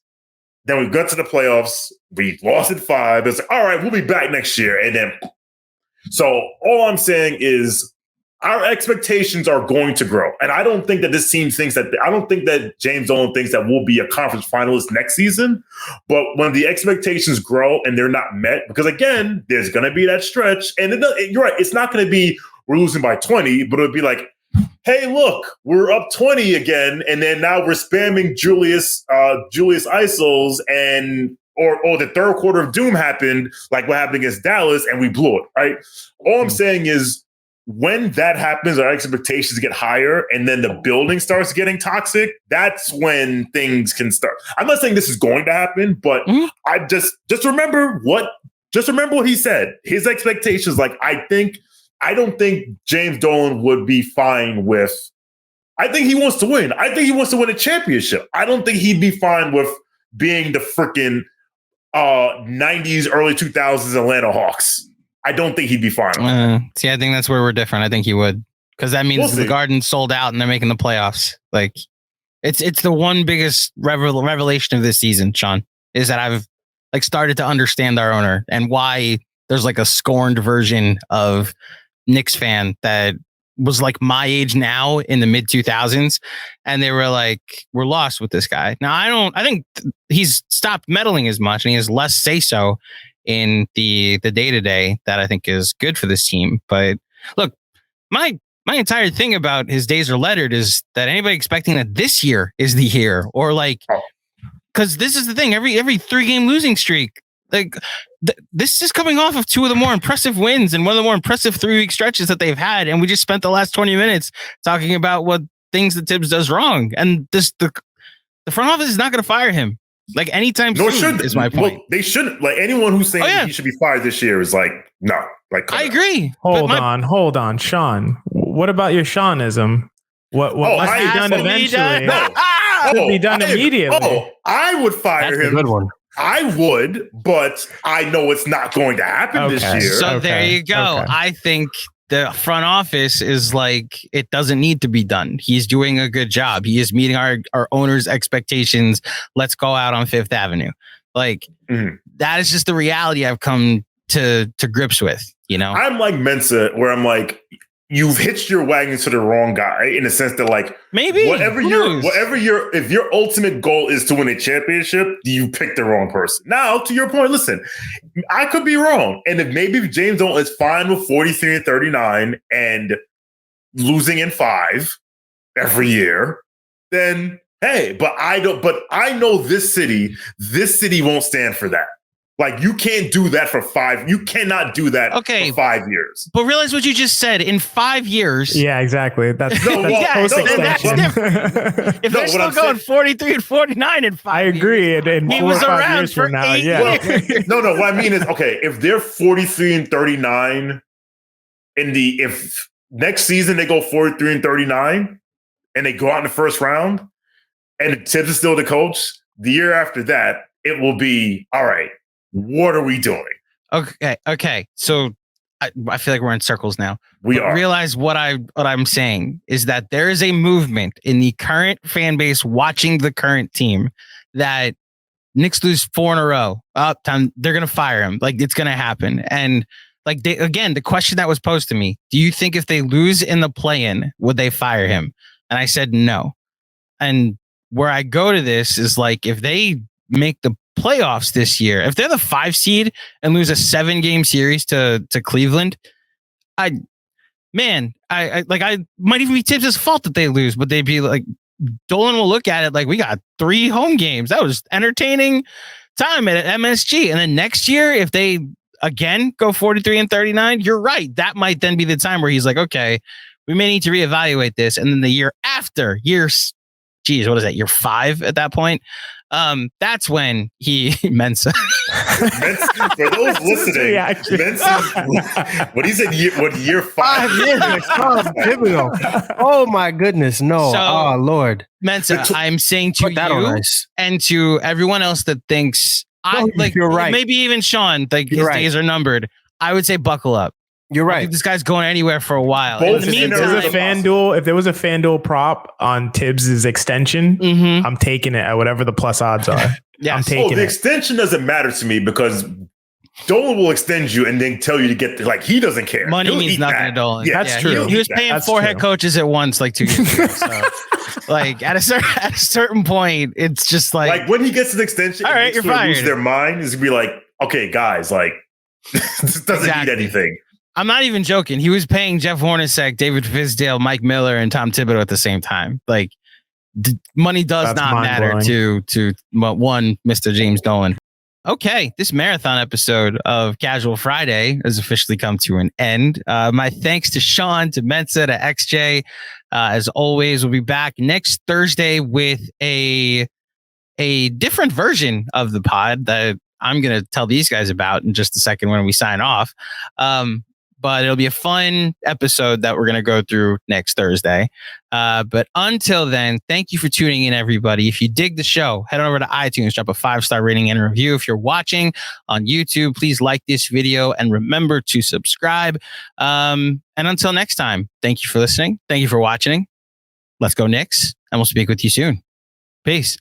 S3: Then we got to the playoffs. We lost at 5. It's like, all right, we'll be back next year. And then, so all I'm saying is our expectations are going to grow. And I don't think that this team I don't think that James Dolan thinks that we'll be a conference finalist next season. But when the expectations grow and they're not met, because again, there's going to be that stretch. And you're right. It's not going to be we're losing by 20, but it'll be like, hey, look, we're up 20 again, and then now we're spamming Julius Isles, or the third quarter of doom happened, like what happened against Dallas, and we blew it, right? All I'm saying is when that happens, our expectations get higher, and then the building starts getting toxic, that's when things can start. I'm not saying this is going to happen, but I just remember what he said. His expectations, like I don't think James Dolan would be fine with. I think he wants to win. I think he wants to win a championship. I don't think he'd be fine with being the freaking 90s, early 2000s Atlanta Hawks. I don't think he'd be fine.
S1: See, I think that's where we're different. I think he would, because that means the Garden's sold out and they're making the playoffs. Like, it's the one biggest revelation of this season, Sean, is that I've like started to understand our owner and why there's like a scorned version of Knicks fan that was like my age now in the mid 2000s. And they were like, we're lost with this guy. Now, I think he's stopped meddling as much and he has less say so in the day to day that I think is good for this team. But look, my entire thing about his days are lettered is that anybody expecting that this year is the year or like because this is the thing. Every 3-game losing streak, like this is coming off of 2 of the more impressive wins and one of the more impressive 3-week stretches that they've had. And we just spent the last 20 minutes talking about what things that Tibbs does wrong. And the front office is not going to fire him like anytime soon. Is my point.
S3: Well, they shouldn't. Like anyone who's saying he should be fired this year is like, no. Like
S1: I agree.
S4: Hold on, Sean. What about your Seanism? What must be done eventually? Should be done immediately.
S3: I would fire him.
S2: That's a good one.
S3: I would, but I know it's not going to happen this year.
S1: So there you go. Okay. I think the front office is like, it doesn't need to be done. He's doing a good job. He is meeting our owners' expectations. Let's go out on Fifth Avenue. Like that is just the reality I've come to grips with. You know,
S3: I'm like Mensa, where I'm like, you've hitched your wagon to the wrong guy in the sense that like
S1: maybe
S3: if your ultimate goal is to win a championship, you pick the wrong person. Now, to your point, listen, I could be wrong. And if James Dolan is fine with 43 and 39 and losing in 5 every year, then hey, but I know this city won't stand for that. Like, you can't do that for 5. You cannot do that for 5 years.
S1: But realize what you just said. In 5 years.
S4: Yeah, exactly. That's
S1: different. If they're still going 43 and 49 in 5
S4: I agree.
S1: years,
S4: and
S1: he was around for 8 years.
S3: No, what I mean is, okay, if they're 43 and 39 if next season they go 43 and 39 and they go out in the first round and Tibbs is still the coach, the year after that, it will be, all right, what are we doing?
S1: Okay. So I feel like we're in circles now.
S3: We are.
S1: Realize what I'm saying is that there is a movement in the current fan base watching the current team that Knicks lose 4 in a row. They're going to fire him. Like, it's going to happen. And like, the question that was posed to me, do you think if they lose in the play-in, would they fire him? And I said no. And where I go to this is like, if they make the playoffs this year, if they're the 5 seed and lose a 7-game series to Cleveland, I might even be Tibbs' fault that they lose, but they'd be like, Dolan will look at it like, we got 3 home games. That was entertaining time at MSG. And then next year, if they again go 43 and 39, you're right. That might then be the time where he's like, okay, we may need to reevaluate this. And then the year after, what is that? Year 5 at that point. That's when he Mensa.
S3: For those listening, Mensa, what he said, year 5
S2: years? Tom Thibodeau. Oh my goodness, no! Oh Lord,
S1: Mensa. I'm saying to you and to everyone else that thinks you're right. Maybe even Sean, like his days are numbered. I would say buckle up.
S2: You're right.
S1: This guy's going anywhere for a while.
S4: If there was a FanDuel prop on Tibbs' extension, I'm taking it at whatever the plus odds are. I'm taking it.
S3: The extension doesn't matter to me because Dolan will extend you and then tell you to get like, he doesn't care.
S1: Money means nothing to Dolan.
S3: Yeah,
S1: that's true. He was paying 4 head coaches at once like 2 years ago. So like at a certain point, it's just like
S3: when he gets an extension,
S1: all right, you're fired.
S3: Lose their mind is gonna be like, okay, guys, like this doesn't mean anything.
S1: I'm not even joking. He was paying Jeff Hornacek, David Fizdale, Mike Miller, and Tom Thibodeau at the same time. Like, money does not matter to one Mr. James Dolan. Okay, this marathon episode of Casual Friday has officially come to an end. My thanks to Sean, to Mensa, to XJ. As always, we'll be back next Thursday with a different version of the pod that I'm going to tell these guys about in just a second when we sign off. But it'll be a fun episode that we're going to go through next Thursday. But until then, thank you for tuning in, everybody. If you dig the show, head on over to iTunes, drop a 5-star rating and a review. If you're watching on YouTube, please like this video and remember to subscribe. And until next time, thank you for listening. Thank you for watching. Let's go Knicks, and we'll speak with you soon. Peace.